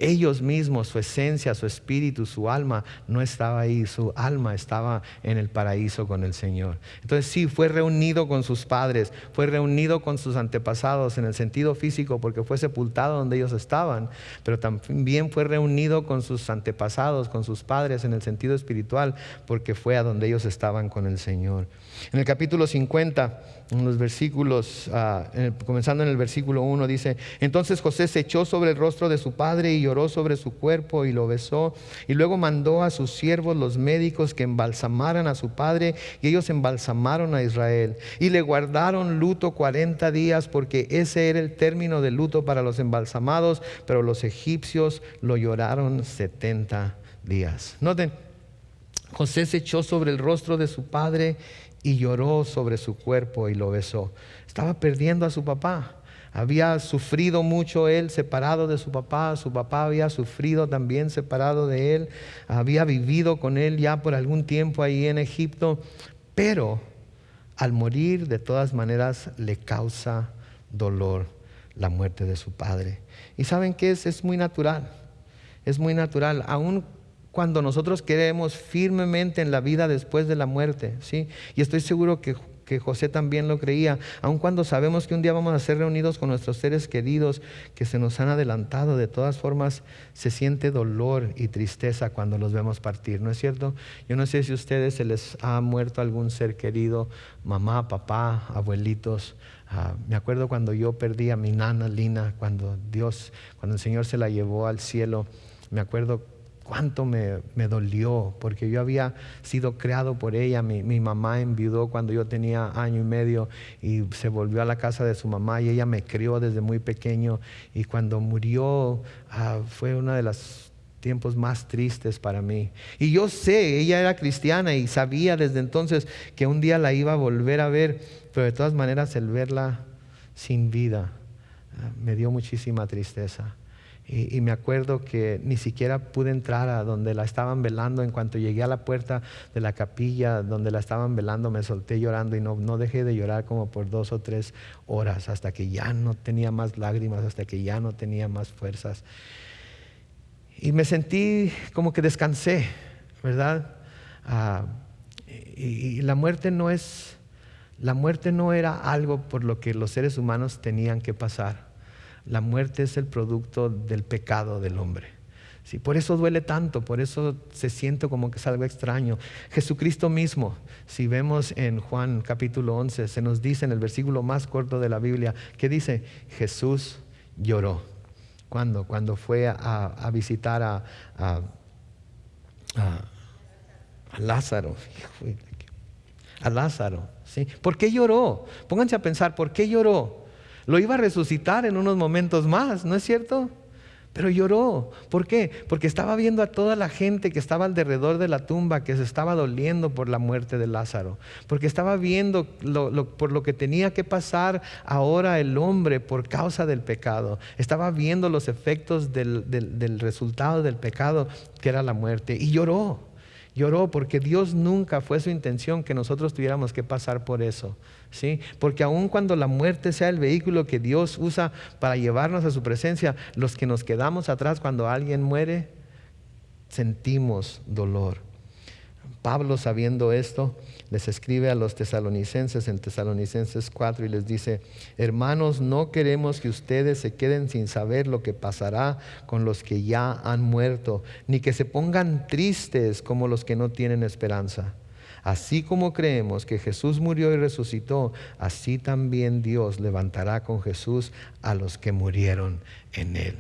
ellos mismos, su esencia, su espíritu, su alma no estaba ahí. Su alma estaba en el paraíso con el Señor. Entonces sí, fue reunido con sus padres, fue reunido con sus antepasados en el sentido físico, porque fue sepultado donde ellos estaban, pero también fue reunido con sus antepasados, con sus padres en el sentido espiritual, porque fue a donde ellos estaban con el Señor. En el capítulo 50, en los versículos, comenzando en el versículo 1, dice: entonces José se echó sobre el rostro de su padre y lloró sobre su cuerpo y lo besó, y luego mandó a sus siervos los médicos que embalsamaran a su padre, y ellos embalsamaron a Israel y le guardaron luto 40 días, porque ese era el término del luto para los embalsamados, pero los egipcios lo lloraron 70 días. Noten, José se echó sobre el rostro de su padre y lloró sobre su cuerpo y lo besó. Estaba perdiendo a su papá. Había sufrido mucho él separado de su papá había sufrido también separado de él, había vivido con él ya por algún tiempo ahí en Egipto, pero al morir de todas maneras le causa dolor la muerte de su padre. Y ¿saben qué es? Es muy natural, aún cuando nosotros creemos firmemente en la vida después de la muerte, ¿sí? Y estoy seguro que José también lo creía, aun cuando sabemos que un día vamos a ser reunidos con nuestros seres queridos que se nos han adelantado. De todas formas se siente dolor y tristeza cuando los vemos partir, ¿no es cierto? Yo no sé si a ustedes se les ha muerto algún ser querido, mamá, papá, abuelitos. Me acuerdo cuando yo perdí a mi nana Lina, cuando el Señor se la llevó al cielo. Me acuerdo cuánto me dolió, porque yo había sido creado por ella. Mi mamá enviudó cuando yo tenía 1 año y medio y se volvió a la casa de su mamá, y ella me crió desde muy pequeño, y cuando murió fue uno de los tiempos más tristes para mí. Y yo sé, ella era cristiana y sabía desde entonces que un día la iba a volver a ver, pero de todas maneras el verla sin vida me dio muchísima tristeza. Y me acuerdo que ni siquiera pude entrar a donde la estaban velando. En cuanto llegué a la puerta de la capilla donde la estaban velando, me solté llorando, y no dejé de llorar como por 2 o 3 horas, hasta que ya no tenía más lágrimas, hasta que ya no tenía más fuerzas. Y me sentí como que descansé, ¿verdad? Y la muerte no era algo por lo que los seres humanos tenían que pasar. La muerte es el producto del pecado del hombre. Sí, por eso duele tanto, por eso se siente como que es algo extraño. Jesucristo mismo, si vemos en Juan capítulo 11, se nos dice en el versículo más corto de la Biblia, que dice: Jesús lloró. ¿Cuándo? Cuando fue a visitar a Lázaro. A Lázaro, ¿sí? ¿Por qué lloró? Pónganse a pensar, ¿por qué lloró? Lo iba a resucitar en unos momentos más, ¿no es cierto? Pero lloró. ¿Por qué? Porque estaba viendo a toda la gente que estaba alrededor de la tumba, que se estaba doliendo por la muerte de Lázaro. Porque estaba viendo por lo que tenía que pasar ahora el hombre por causa del pecado. Estaba viendo los efectos del resultado del pecado, que era la muerte. Y lloró. Lloró porque Dios nunca fue su intención que nosotros tuviéramos que pasar por eso, ¿sí? Porque aun cuando la muerte sea el vehículo que Dios usa para llevarnos a su presencia, los que nos quedamos atrás cuando alguien muere, sentimos dolor. Pablo, sabiendo esto, les escribe a los tesalonicenses en Tesalonicenses 4 y les dice: hermanos, no queremos que ustedes se queden sin saber lo que pasará con los que ya han muerto, ni que se pongan tristes como los que no tienen esperanza. Así como creemos que Jesús murió y resucitó, así también Dios levantará con Jesús a los que murieron en Él.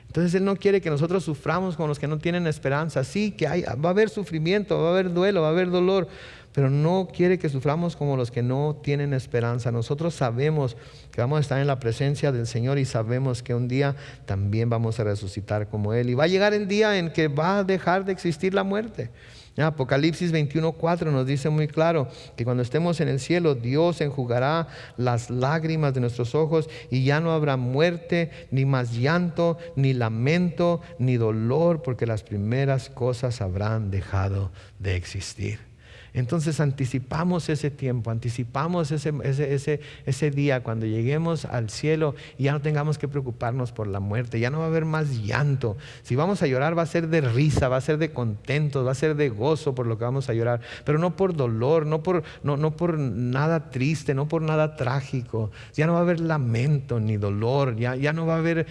Entonces Él no quiere que nosotros suframos con los que no tienen esperanza. Sí, que va a haber sufrimiento, va a haber duelo, va a haber dolor, pero no quiere que suframos como los que no tienen esperanza. Nosotros sabemos que vamos a estar en la presencia del Señor y sabemos que un día también vamos a resucitar como Él. Y va a llegar el día en que va a dejar de existir la muerte. Apocalipsis 21:4 nos dice muy claro que cuando estemos en el cielo, Dios enjugará las lágrimas de nuestros ojos y ya no habrá muerte, ni más llanto, ni lamento, ni dolor, porque las primeras cosas habrán dejado de existir. Entonces anticipamos ese tiempo, anticipamos ese día cuando lleguemos al cielo y ya no tengamos que preocuparnos por la muerte, ya no va a haber más llanto. Si vamos a llorar va a ser de risa, va a ser de contentos, va a ser de gozo por lo que vamos a llorar, pero no por dolor, no por nada triste, no por nada trágico. Ya no va a haber lamento ni dolor, ya no va a haber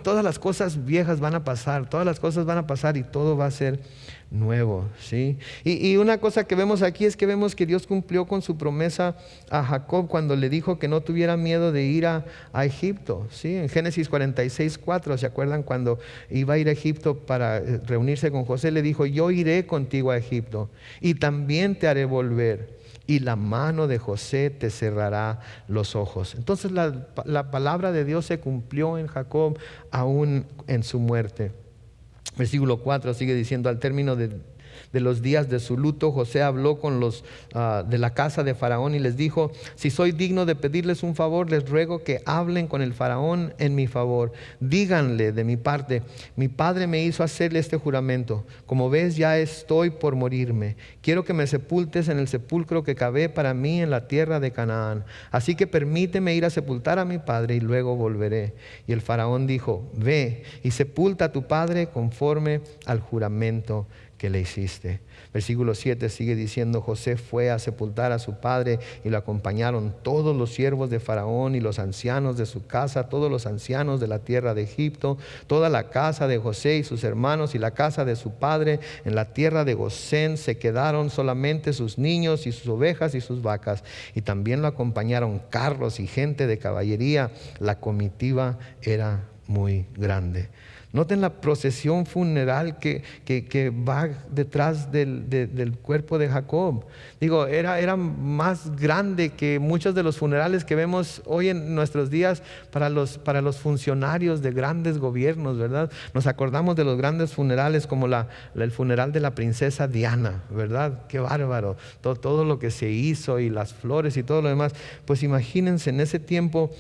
todas las cosas viejas van a pasar, todas las cosas van a pasar y todo va a ser nuevo, ¿sí? Y una cosa que vemos aquí es que vemos que Dios cumplió con su promesa a Jacob cuando le dijo que no tuviera miedo de ir a Egipto, ¿sí? En Génesis 46:4, ¿se acuerdan? Cuando iba a ir a Egipto para reunirse con José, le dijo: yo iré contigo a Egipto y también te haré volver, y la mano de José te cerrará los ojos. Entonces la palabra de Dios se cumplió en Jacob aún en su muerte. Versículo 4 sigue diciendo: al término de los días de su luto, José habló con los de la casa de Faraón y les dijo: si soy digno de pedirles un favor, les ruego que hablen con el Faraón en mi favor. Díganle de mi parte: mi padre me hizo hacerle este juramento. Como ves, ya estoy por morirme. Quiero que me sepultes en el sepulcro que cavé para mí en la tierra de Canaán. Así que permíteme ir a sepultar a mi padre y luego volveré. Y el Faraón dijo: ve y sepulta a tu padre conforme al juramento que le hiciste. Versículo 7 sigue diciendo: José fue a sepultar a su padre y lo acompañaron todos los siervos de Faraón y los ancianos de su casa, todos los ancianos de la tierra de Egipto, toda la casa de José y sus hermanos y la casa de su padre en la tierra de Gosén. Se quedaron solamente sus niños y sus ovejas y sus vacas, y también lo acompañaron carros y gente de caballería. La comitiva era muy grande. Noten la procesión funeral que va detrás del cuerpo de Jacob. Digo, era más grande que muchos de los funerales que vemos hoy en nuestros días para los funcionarios de grandes gobiernos, ¿verdad? Nos acordamos de los grandes funerales como el funeral de la princesa Diana, ¿verdad? Qué bárbaro, todo lo que se hizo y las flores y todo lo demás. Pues imagínense en ese tiempo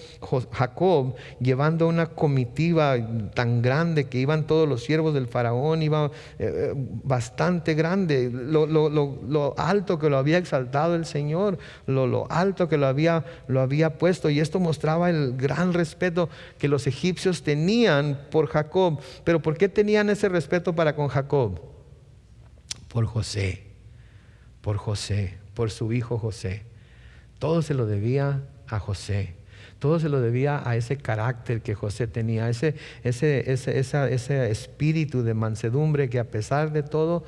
Jacob llevando una comitiva tan grande que iban todos los siervos del faraón, iba bastante grande, lo alto que lo había exaltado el Señor, lo alto que lo había puesto, y esto mostraba el gran respeto que los egipcios tenían por Jacob. Pero ¿por qué tenían ese respeto para con Jacob? Por José, por su hijo José. Todo se lo debía a José. Todo se lo debía a ese carácter que José tenía, ese espíritu de mansedumbre que a pesar de todo,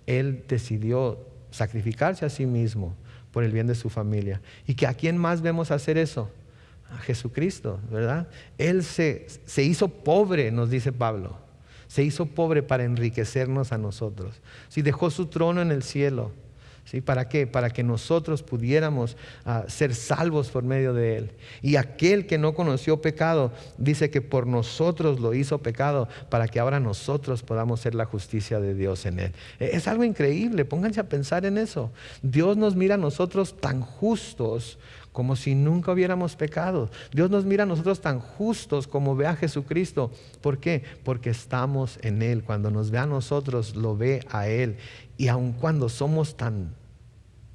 él decidió sacrificarse a sí mismo por el bien de su familia. ¿Y que a quién más vemos hacer eso? A Jesucristo, ¿verdad? Él se hizo pobre, nos dice Pablo. Se hizo pobre para enriquecernos a nosotros. Sí, dejó su trono en el cielo. ¿Sí? ¿Para qué? Para que nosotros pudiéramos ser salvos por medio de Él. Y aquel que no conoció pecado, dice que por nosotros lo hizo pecado, para que ahora nosotros podamos ser la justicia de Dios en Él. Es algo increíble, pónganse a pensar en eso. Dios nos mira a nosotros tan justos como si nunca hubiéramos pecado. Dios nos mira a nosotros tan justos como ve a Jesucristo. ¿Por qué? Porque estamos en Él. Cuando nos ve a nosotros, lo ve a Él. Y aun cuando somos tan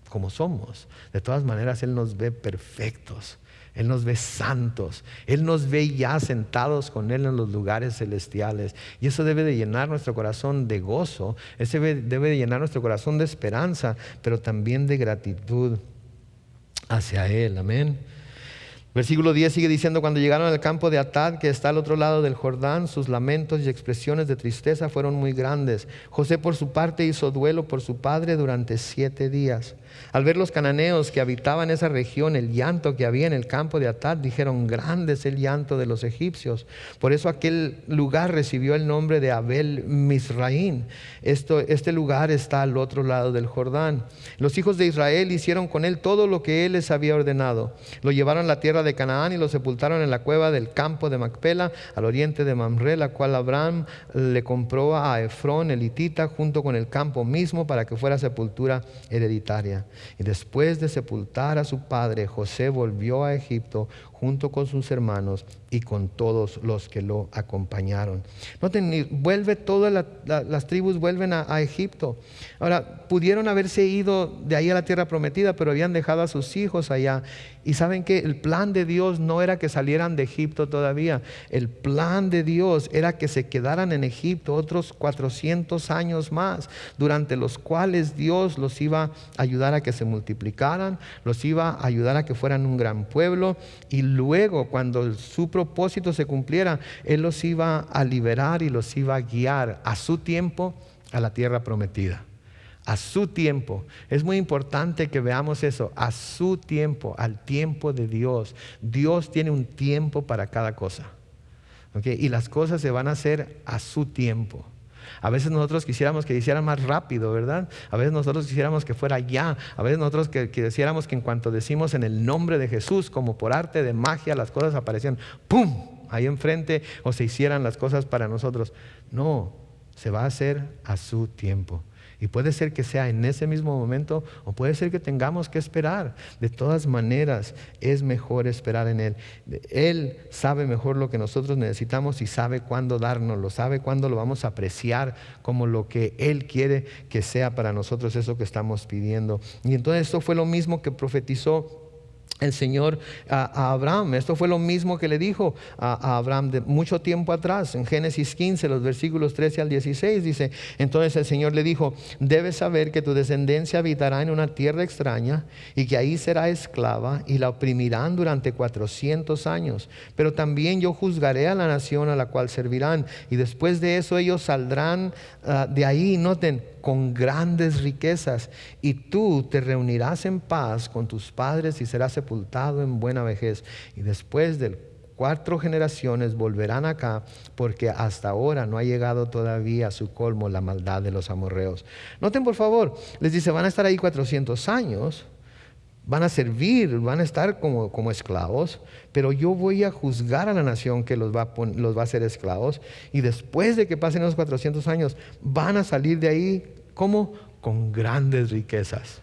como somos, de todas maneras Él nos ve perfectos, Él nos ve santos, Él nos ve ya sentados con Él en los lugares celestiales. Y eso debe de llenar nuestro corazón de gozo, ese debe de llenar nuestro corazón de esperanza, pero también de gratitud hacia Él. Amén. Versículo 10 sigue diciendo: cuando llegaron al campo de Atad, que está al otro lado del Jordán, sus lamentos y expresiones de tristeza fueron muy grandes. José por su parte hizo duelo por su padre durante 7 días. Al ver los cananeos que habitaban esa región el llanto que había en el campo de Atad, dijeron: grande es el llanto de los egipcios. Por eso aquel lugar recibió el nombre de Abel Mizraim. Este lugar está al otro lado del Jordán. Los hijos de Israel hicieron con él todo lo que él les había ordenado. Lo llevaron a la tierra de Canaán y lo sepultaron en la cueva del campo de Macpela, al oriente de Mamre, la cual Abraham le compró a Efrón el hitita junto con el campo mismo para que fuera sepultura hereditaria. Y después de sepultar a su padre, José volvió a Egipto junto con sus hermanos y con todos los que lo acompañaron. Noten, todas las tribus vuelven a Egipto. Ahora, pudieron haberse ido de ahí a la tierra prometida, pero habían dejado a sus hijos allá. Y saben que el plan de Dios no era que salieran de Egipto todavía. El plan de Dios era que se quedaran en Egipto otros 400 años más, durante los cuales Dios los iba a ayudar a que se multiplicaran, los iba a ayudar a que fueran un gran pueblo, y luego cuando su propósito se cumpliera, Él los iba a liberar y los iba a guiar a su tiempo a la tierra prometida. A su tiempo. Es muy importante que veamos eso, a su tiempo, al tiempo de Dios. Dios tiene un tiempo para cada cosa, ¿okay? Y las cosas se van a hacer a su tiempo. A veces nosotros quisiéramos que hiciera más rápido, ¿verdad? A veces nosotros quisiéramos que fuera ya. A veces nosotros que quisiéramos que en cuanto decimos en el nombre de Jesús, como por arte de magia, las cosas aparecían ¡pum! Ahí enfrente, o se hicieran las cosas para nosotros. No, se va a hacer a su tiempo. Y puede ser que sea en ese mismo momento, o puede ser que tengamos que esperar. De todas maneras, es mejor esperar en Él. Él sabe mejor lo que nosotros necesitamos y sabe cuándo dárnoslo, sabe cuándo lo vamos a apreciar como lo que Él quiere que sea para nosotros, eso que estamos pidiendo. Y entonces esto fue lo mismo que profetizó el Señor a Abraham. Esto fue lo mismo que le dijo a Abraham de mucho tiempo atrás. En Génesis 15, los versículos 13 al 16 dice: entonces el Señor le dijo: debes saber que tu descendencia habitará en una tierra extraña y que ahí será esclava y la oprimirán durante 400 años. Pero también yo juzgaré a la nación a la cual servirán, y después de eso ellos saldrán de ahí, noten, con grandes riquezas, y tú te reunirás en paz con tus padres y serás sepultado en buena vejez. Y después del 4 generaciones volverán acá, porque hasta ahora no ha llegado todavía a su colmo la maldad de los amorreos. Noten por favor, les dice, van a estar ahí 400 años, van a servir, van a estar como esclavos, pero yo voy a juzgar a la nación que los va a hacer esclavos, y después de que pasen los 400 años, van a salir de ahí, ¿cómo? Con grandes riquezas.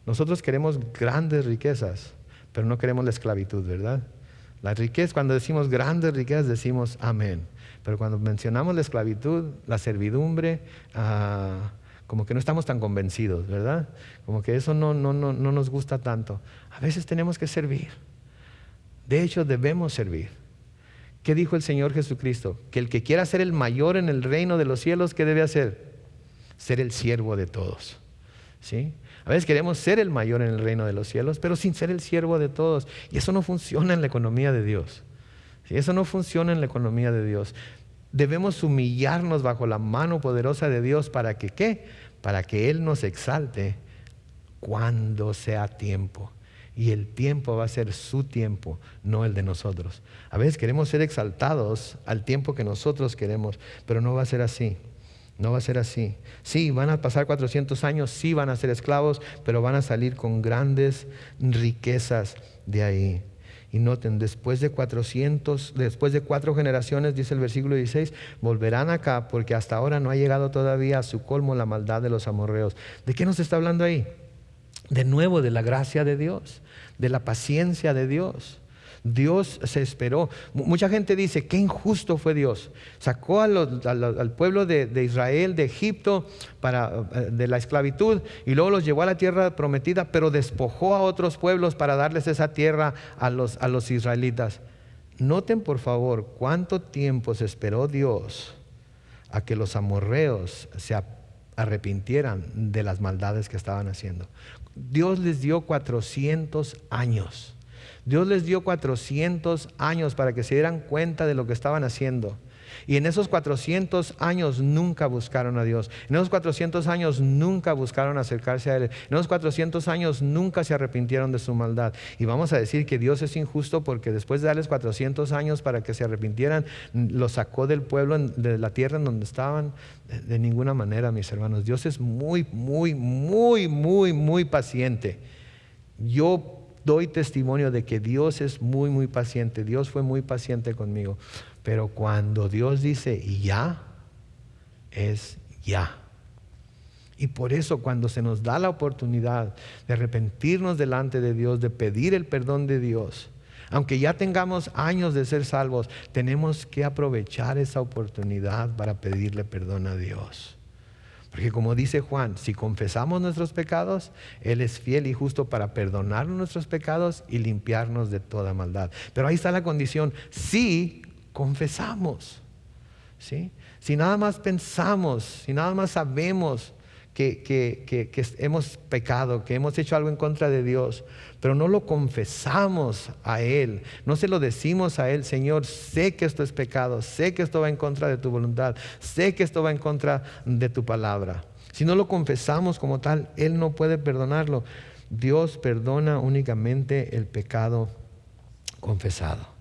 Nosotros queremos grandes riquezas, pero no queremos la esclavitud, ¿verdad? La riqueza, cuando decimos grandes riquezas, decimos amén. Pero cuando mencionamos la esclavitud, la servidumbre, como que no estamos tan convencidos, ¿verdad? Como que eso no nos gusta tanto. A veces tenemos que servir. De hecho, debemos servir. ¿Qué dijo el Señor Jesucristo? Que el que quiera ser el mayor en el reino de los cielos, ¿qué debe hacer? Ser el siervo de todos. ¿Sí? A veces queremos ser el mayor en el reino de los cielos, pero sin ser el siervo de todos. Y eso no funciona en la economía de Dios. ¿Sí? Eso no funciona en la economía de Dios. Debemos humillarnos bajo la mano poderosa de Dios para que ¿qué? Para que Él nos exalte cuando sea tiempo. Y el tiempo va a ser su tiempo, no el de nosotros. A veces queremos ser exaltados al tiempo que nosotros queremos, pero no va a ser así. No va a ser así. Sí, van a pasar 400 años, sí van a ser esclavos, pero van a salir con grandes riquezas de ahí. Y noten, después de 4 generaciones, dice el versículo 16, volverán acá, porque hasta ahora no ha llegado todavía a su colmo la maldad de los amorreos. ¿De qué nos está hablando ahí? De nuevo, de la gracia de Dios, de la paciencia de Dios. Dios se esperó. Mucha gente dice, qué injusto fue Dios. Sacó al pueblo de Israel de Egipto de la esclavitud, y luego los llevó a la tierra prometida, pero despojó a otros pueblos para darles esa tierra a los israelitas. Noten por favor cuánto tiempo se esperó Dios a que los amorreos se arrepintieran de las maldades que estaban haciendo. Dios les dio 400 años. Dios les dio 400 años para que se dieran cuenta de lo que estaban haciendo. Y en esos 400 años nunca buscaron a Dios. En esos 400 años nunca buscaron acercarse a Él. En esos 400 años nunca se arrepintieron de su maldad. Y vamos a decir que Dios es injusto porque después de darles 400 años para que se arrepintieran, los sacó del pueblo, de la tierra en donde estaban. De ninguna manera, mis hermanos. Dios es muy paciente. Yo doy testimonio de que Dios es muy paciente. Dios fue muy paciente conmigo. Pero cuando Dios dice ya, es ya. Y por eso cuando se nos da la oportunidad de arrepentirnos delante de Dios, de pedir el perdón de Dios, aunque ya tengamos años de ser salvos, tenemos que aprovechar esa oportunidad para pedirle perdón a Dios. Porque como dice Juan, si confesamos nuestros pecados, Él es fiel y justo para perdonar nuestros pecados y limpiarnos de toda maldad. Pero ahí está la condición, si confesamos, ¿sí? Si nada más pensamos, si nada más sabemos que hemos pecado, que hemos hecho algo en contra de Dios, pero no lo confesamos a Él, no se lo decimos a Él, Señor, sé que esto es pecado, sé que esto va en contra de tu voluntad, sé que esto va en contra de tu palabra. Si no lo confesamos como tal, Él no puede perdonarlo. Dios perdona únicamente el pecado confesado.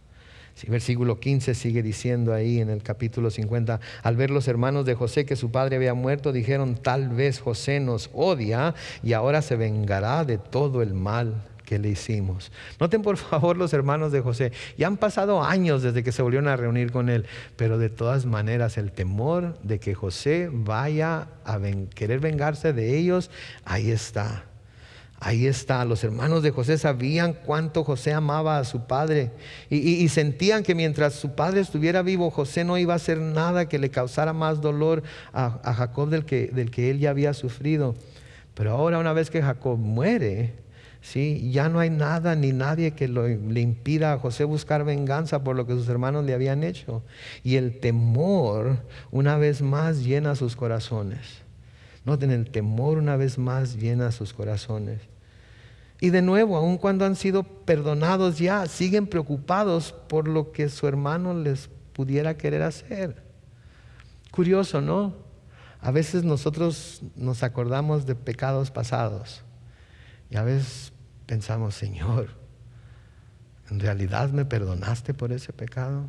Sí, versículo 15 sigue diciendo ahí en el capítulo 50, al ver los hermanos de José que su padre había muerto, dijeron, tal vez José nos odia y ahora se vengará de todo el mal que le hicimos. Noten por favor los hermanos de José, ya han pasado años desde que se volvieron a reunir con él, pero de todas maneras el temor de que José vaya a querer vengarse de ellos, ahí está. Ahí está, los hermanos de José sabían cuánto José amaba a su padre y sentían que mientras su padre estuviera vivo, José no iba a hacer nada que le causara más dolor a Jacob del que él ya había sufrido. Pero ahora, una vez que Jacob muere, ¿sí? Ya no hay nada ni nadie que le impida a José buscar venganza por lo que sus hermanos le habían hecho. Y el temor una vez más llena sus corazones. Noten, el temor una vez más llena sus corazones. Y de nuevo, aun cuando han sido perdonados ya, siguen preocupados por lo que su hermano les pudiera querer hacer. Curioso, ¿no? A veces nosotros nos acordamos de pecados pasados y a veces pensamos, Señor, ¿En realidad me perdonaste por ese pecado?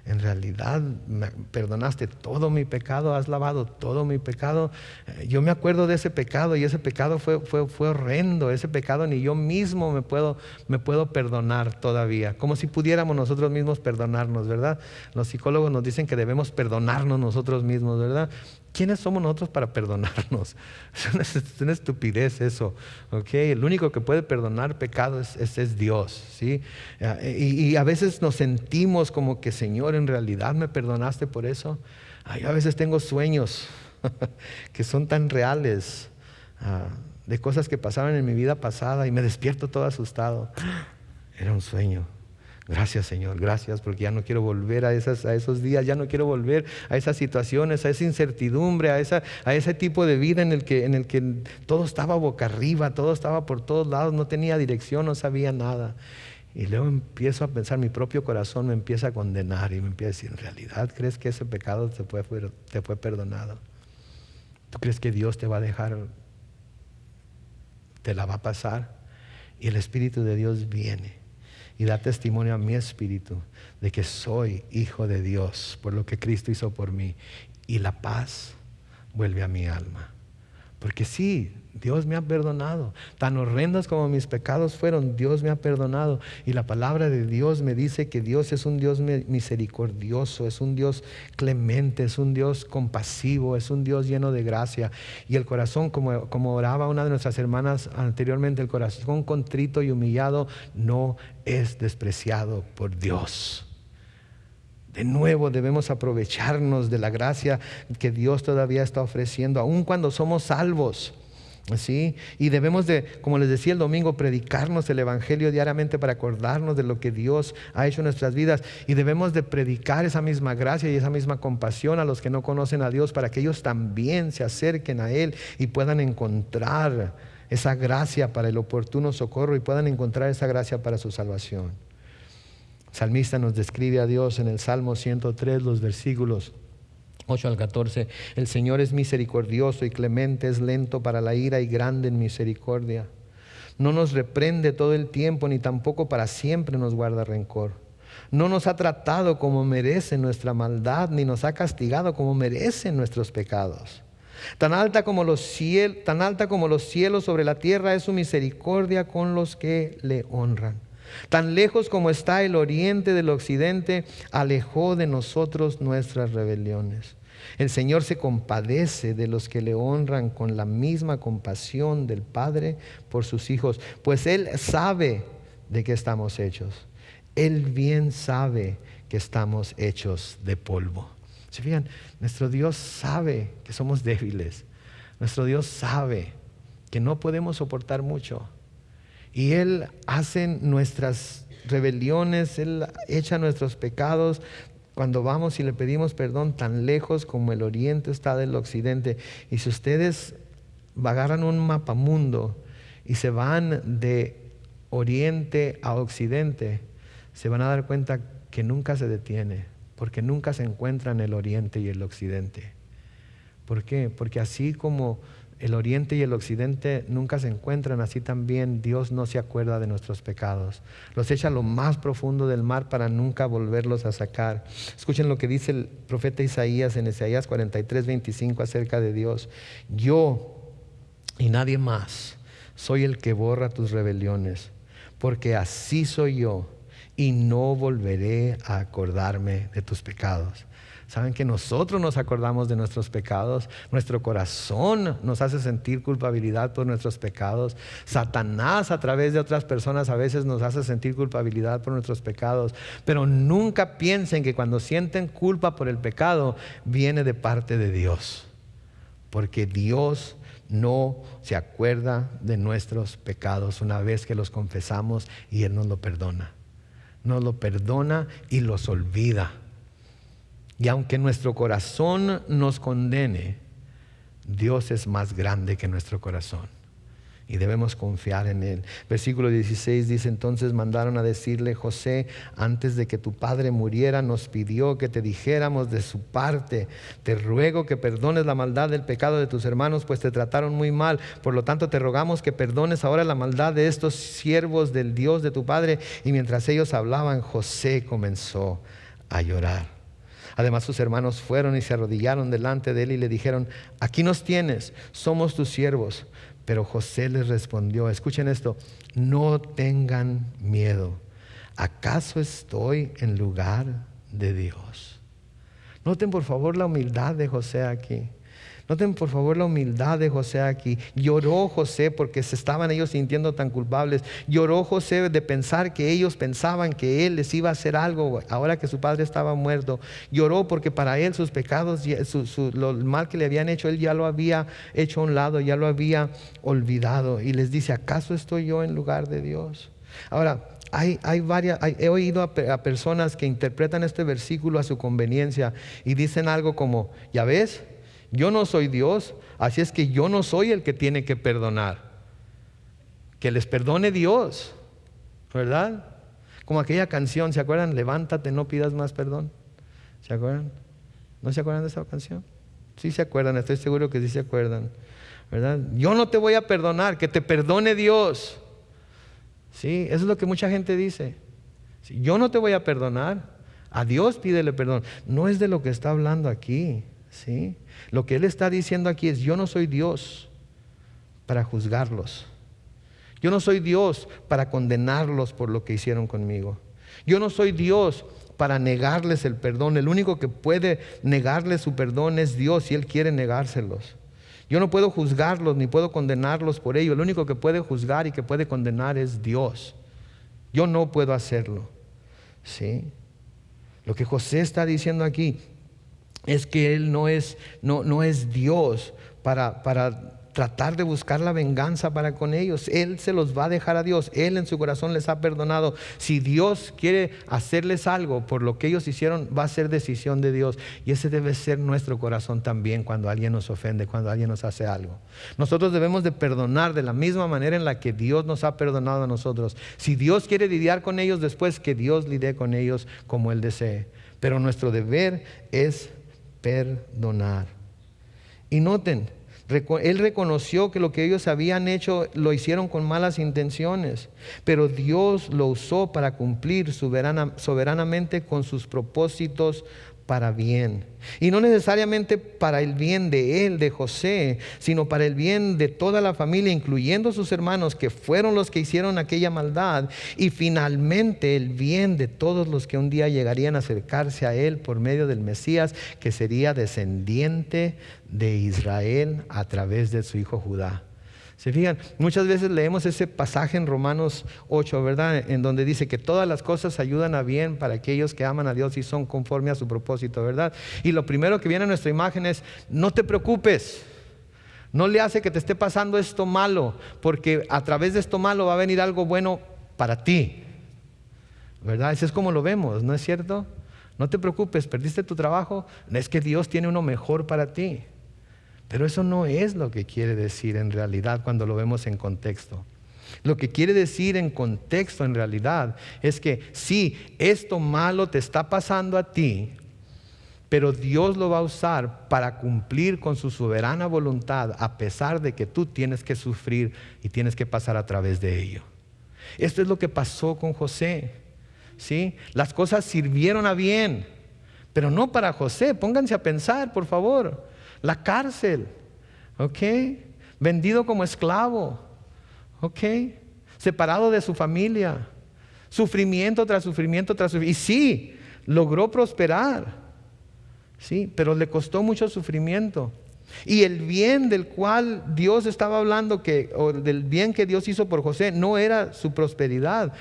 ¿En realidad me perdonaste todo mi pecado? ¿Has lavado todo mi pecado? Yo me acuerdo de ese pecado y ese pecado fue horrendo. Ese pecado ni yo mismo me puedo perdonar todavía. Como si pudiéramos nosotros mismos perdonarnos, ¿verdad? Los psicólogos nos dicen que debemos perdonarnos nosotros mismos, ¿verdad? ¿Quiénes somos nosotros para perdonarnos? Es una estupidez eso, ¿ok? El único que puede perdonar pecado es Dios, ¿sí? Y a veces nos sentimos como que, Señor, ¿en realidad me perdonaste por eso? Yo a veces tengo sueños que son tan reales, de cosas que pasaban en mi vida pasada y me despierto todo asustado. Era un sueño. Gracias, Señor, gracias, porque ya no quiero volver a esos días, ya no quiero volver a esas situaciones, a esa incertidumbre, a ese tipo de vida en el que todo estaba boca arriba, todo estaba por todos lados, no tenía dirección, no sabía nada. Y luego empiezo a pensar, mi propio corazón me empieza a condenar y me empieza a decir, ¿en realidad crees que ese pecado te fue perdonado? ¿Tú crees que Dios te va a dejar, te la va a pasar? Y el Espíritu de Dios viene y da testimonio a mi espíritu de que soy hijo de Dios por lo que Cristo hizo por mí. Y la paz vuelve a mi alma. Porque sí, Dios me ha perdonado. Tan horrendos como mis pecados fueron, Dios me ha perdonado. Y la palabra de Dios me dice que Dios es un Dios misericordioso, es un Dios clemente, es un Dios compasivo, es un Dios lleno de gracia. Y el corazón, como oraba una de nuestras hermanas anteriormente, el corazón contrito y humillado no es despreciado por Dios. De nuevo debemos aprovecharnos de la gracia que Dios todavía está ofreciendo, aun cuando somos salvos. ¿Sí? Y debemos de, como les decía el domingo, predicarnos el Evangelio diariamente para acordarnos de lo que Dios ha hecho en nuestras vidas. Y debemos de predicar esa misma gracia y esa misma compasión a los que no conocen a Dios, para que ellos también se acerquen a Él y puedan encontrar esa gracia para el oportuno socorro y puedan encontrar esa gracia para su salvación. El salmista nos describe a Dios en el Salmo 103, los versículos 8 al 14. El Señor es misericordioso y clemente, es lento para la ira y grande en misericordia. No nos reprende todo el tiempo, ni tampoco para siempre nos guarda rencor. No nos ha tratado como merece nuestra maldad, ni nos ha castigado como merecen nuestros pecados. Tan alta como los cielos sobre la tierra es su misericordia con los que le honran. Tan lejos como está el oriente del occidente, alejó de nosotros nuestras rebeliones. El Señor se compadece de los que le honran con la misma compasión del Padre por sus hijos, pues Él sabe de qué estamos hechos. Él bien sabe que estamos hechos de polvo. ¿Se fijan? Nuestro Dios sabe que somos débiles. Nuestro Dios sabe que no podemos soportar mucho. Y Él hace nuestras rebeliones, Él echa nuestros pecados cuando vamos y le pedimos perdón tan lejos como el oriente está del occidente. Y si ustedes agarran un mapamundo y se van de oriente a occidente, se van a dar cuenta que nunca se detiene, porque nunca se encuentran el oriente y el occidente. ¿Por qué? Porque así como el oriente y el occidente nunca se encuentran, así también Dios no se acuerda de nuestros pecados. Los echa a lo más profundo del mar para nunca volverlos a sacar. Escuchen lo que dice el profeta Isaías en Isaías 43:25 acerca de Dios. Yo y nadie más soy el que borra tus rebeliones, porque así soy yo y no volveré a acordarme de tus pecados. Saben que nosotros nos acordamos de nuestros pecados, nuestro corazón nos hace sentir culpabilidad por nuestros pecados. Satanás a través de otras personas a veces nos hace sentir culpabilidad por nuestros pecados, pero nunca piensen que cuando sienten culpa por el pecado viene de parte de Dios, porque Dios no se acuerda de nuestros pecados una vez que los confesamos y Él nos lo perdona. Nos lo perdona y los olvida. Y aunque nuestro corazón nos condene, Dios es más grande que nuestro corazón. y debemos confiar en Él. Versículo 16 dice: entonces mandaron a decirle: José, antes de que tu padre muriera, nos pidió que te dijéramos de su parte: te ruego que perdones la maldad del pecado de tus hermanos, pues te trataron muy mal. Por lo tanto, te rogamos que perdones ahora la maldad de estos siervos del Dios de tu padre. Y mientras ellos hablaban, José comenzó a llorar. Además, sus hermanos fueron y se arrodillaron delante de él y le dijeron: aquí nos tienes, somos tus siervos. Pero José les respondió, escuchen esto: no tengan miedo, ¿acaso estoy en lugar de Dios? Noten por favor la humildad de José aquí. Noten por favor la humildad de José aquí. Lloró José porque se estaban ellos sintiendo tan culpables. Lloró José de pensar que ellos pensaban que él les iba a hacer algo ahora que su padre estaba muerto. Lloró porque para él sus pecados, lo mal que le habían hecho, él ya lo había hecho a un lado, ya lo había olvidado. Y les dice: ¿acaso estoy yo en lugar de Dios? Ahora, he oído a personas que interpretan este versículo a su conveniencia y dicen algo como: ¿ya ves? Yo no soy Dios, así es que yo no soy el que tiene que perdonar. Que les perdone Dios, ¿verdad? Como aquella canción, ¿se acuerdan? Levántate, no pidas más perdón. ¿Se acuerdan? ¿No se acuerdan de esa canción? Sí se acuerdan, estoy seguro que sí se acuerdan, ¿verdad? Yo no te voy a perdonar, que te perdone Dios. Sí, eso es lo que mucha gente dice. Sí, yo no te voy a perdonar, a Dios pídele perdón. No es de lo que está hablando aquí, ¿sí? Lo que él está diciendo aquí es: yo no soy Dios para juzgarlos. Yo no soy Dios para condenarlos por lo que hicieron conmigo. Yo no soy Dios para negarles el perdón. El único que puede negarles su perdón es Dios, si Él quiere negárselos. Yo no puedo juzgarlos ni puedo condenarlos por ello. El único que puede juzgar y que puede condenar es Dios. Yo no puedo hacerlo, ¿sí? Lo que José está diciendo aquí es que él no es Dios para tratar de buscar la venganza para con ellos. Él se los va a dejar a Dios. Él en su corazón les ha perdonado. Si Dios quiere hacerles algo por lo que ellos hicieron, va a ser decisión de Dios. Y ese debe ser nuestro corazón también cuando alguien nos ofende, cuando alguien nos hace algo. Nosotros debemos de perdonar de la misma manera en la que Dios nos ha perdonado a nosotros. Si Dios quiere lidiar con ellos después, que Dios lidie con ellos como Él desee. Pero nuestro deber es perdonar. Y noten, él reconoció que lo que ellos habían hecho lo hicieron con malas intenciones, pero Dios lo usó para cumplir soberanamente con sus propósitos para bien. Y no necesariamente para el bien de él, de José, sino para el bien de toda la familia, incluyendo sus hermanos, que fueron los que hicieron aquella maldad, y finalmente el bien de todos los que un día llegarían a acercarse a él por medio del Mesías, que sería descendiente de Israel a través de su hijo Judá. Se fijan, muchas veces leemos ese pasaje en Romanos 8, ¿verdad? En donde dice que todas las cosas ayudan a bien para aquellos que aman a Dios y son conforme a su propósito, ¿verdad? Y lo primero que viene a nuestra imagen es: no te preocupes, no le hace que te esté pasando esto malo, porque a través de esto malo va a venir algo bueno para ti, ¿verdad? Eso es como lo vemos, ¿no es cierto? No te preocupes, perdiste tu trabajo, es que Dios tiene uno mejor para ti. Pero eso no es lo que quiere decir en realidad cuando lo vemos en contexto. Lo que quiere decir en contexto en realidad es que sí, esto malo te está pasando a ti, pero Dios lo va a usar para cumplir con su soberana voluntad, a pesar de que tú tienes que sufrir y tienes que pasar a través de ello. Esto es lo que pasó con José, ¿sí? Las cosas sirvieron a bien, pero no para José. Pónganse a pensar, por favor. La cárcel, ¿ok? Vendido como esclavo, ¿ok? Separado de su familia, sufrimiento tras sufrimiento tras sufrimiento. Y sí, logró prosperar, sí, pero le costó mucho sufrimiento. Y el bien del cual Dios estaba hablando, o del bien que Dios hizo por José, no era su prosperidad.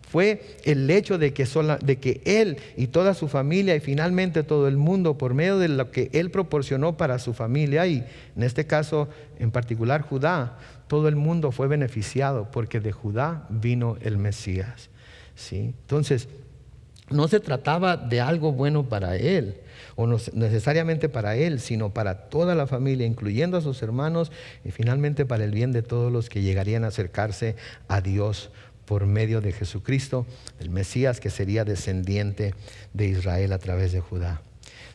Fue el hecho de que él y toda su familia y finalmente todo el mundo, por medio de lo que él proporcionó para su familia, y en este caso en particular Judá, todo el mundo fue beneficiado porque de Judá vino el Mesías, ¿sí? Entonces, no se trataba de algo bueno para él, o no necesariamente para él, sino para toda la familia, incluyendo a sus hermanos, y finalmente para el bien de todos los que llegarían a acercarse a Dios por medio de Jesucristo, el Mesías, que sería descendiente de Israel a través de Judá.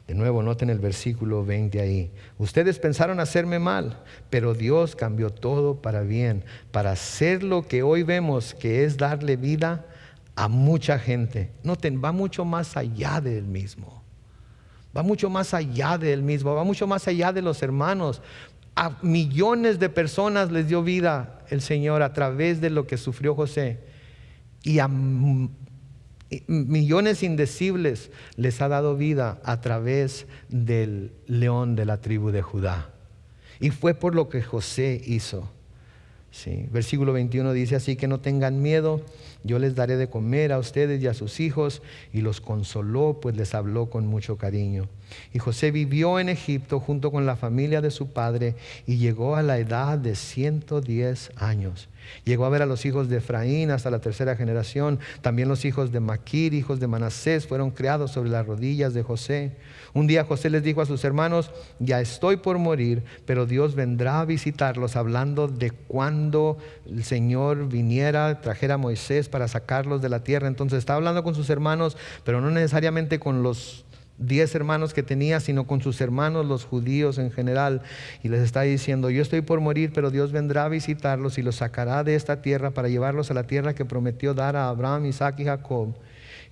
De nuevo, noten el versículo 20 ahí. Ustedes pensaron hacerme mal, pero Dios cambió todo para bien, para hacer lo que hoy vemos, que es darle vida a mucha gente. Noten, va mucho más allá de él mismo. Va mucho más allá de él mismo, va mucho más allá de los hermanos. A millones de personas les dio vida el Señor a través de lo que sufrió José. Y a millones indecibles les ha dado vida a través del león de la tribu de Judá. Y fue por lo que José hizo. Sí. Versículo 21 dice: así que no tengan miedo, yo les daré de comer a ustedes y a sus hijos. Y los consoló, pues les habló con mucho cariño. Y José vivió en Egipto junto con la familia de su padre y llegó a la edad de 110 años. Llegó a ver a los hijos de Efraín hasta la tercera generación. También los hijos de Maquir, hijos de Manasés, fueron criados sobre las rodillas de José. Un día José les dijo a sus hermanos: ya estoy por morir, pero Dios vendrá a visitarlos, hablando de cuando el Señor viniera, trajera a Moisés para sacarlos de la tierra. Entonces está hablando con sus hermanos, pero no necesariamente con los 10 hermanos que tenía, sino con sus hermanos, los judíos en general. Y les está diciendo: yo estoy por morir, pero Dios vendrá a visitarlos y los sacará de esta tierra para llevarlos a la tierra que prometió dar a Abraham, Isaac y Jacob.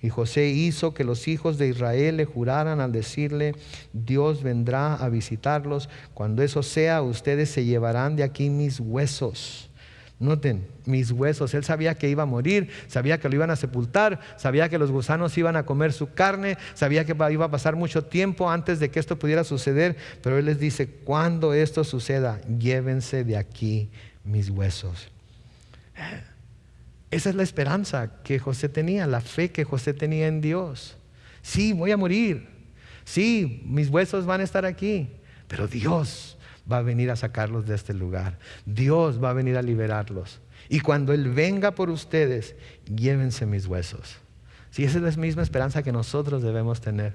Y José hizo que los hijos de Israel le juraran al decirle: Dios vendrá a visitarlos. Cuando eso sea, ustedes se llevarán de aquí mis huesos. Noten, mis huesos. Él sabía que iba a morir, sabía que lo iban a sepultar, sabía que los gusanos iban a comer su carne, sabía que iba a pasar mucho tiempo antes de que esto pudiera suceder. Pero Él les dice: cuando esto suceda, llévense de aquí mis huesos. Esa es la esperanza que José tenía, la fe que José tenía en Dios. Sí, voy a morir. Sí, mis huesos van a estar aquí, pero Dios va a venir a sacarlos de este lugar. Dios va a venir a liberarlos. Y cuando Él venga por ustedes, llévense mis huesos. Sí, esa es la misma esperanza que nosotros debemos tener.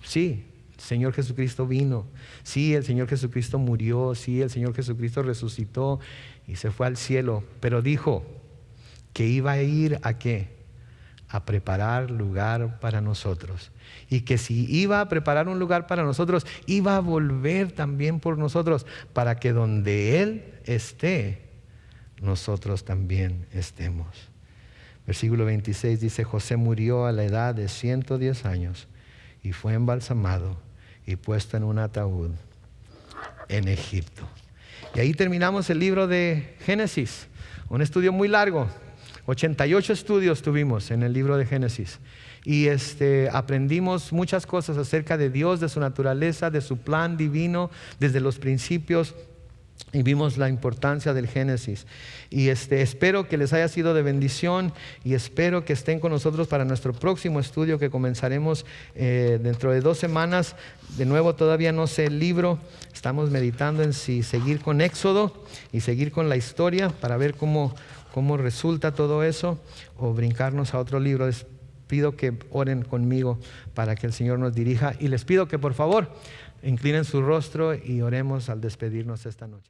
Sí, el Señor Jesucristo vino. Sí, el Señor Jesucristo murió. Sí, el Señor Jesucristo resucitó y se fue al cielo. Pero dijo que iba a ir ¿a qué? A preparar lugar para nosotros. Y que si iba a preparar un lugar para nosotros, iba a volver también por nosotros, para que donde Él esté, nosotros también estemos. Versículo 26 dice: José murió a la edad de 110 años y fue embalsamado y puesto en un ataúd en Egipto. Y ahí terminamos el libro de Génesis, un estudio muy largo. 88 estudios tuvimos en el libro de Génesis. Y aprendimos muchas cosas acerca de Dios, de su naturaleza, de su plan divino desde los principios, y vimos la importancia del Génesis. Y espero que les haya sido de bendición, y espero que estén con nosotros para nuestro próximo estudio que comenzaremos dentro de 2 semanas. De nuevo, todavía no sé el libro. Estamos meditando en si seguir con Éxodo y seguir con la historia para ver cómo resulta todo eso, o brincarnos a otro libro. Les pido que oren conmigo para que el Señor nos dirija, y les pido que por favor inclinen su rostro y oremos al despedirnos esta noche.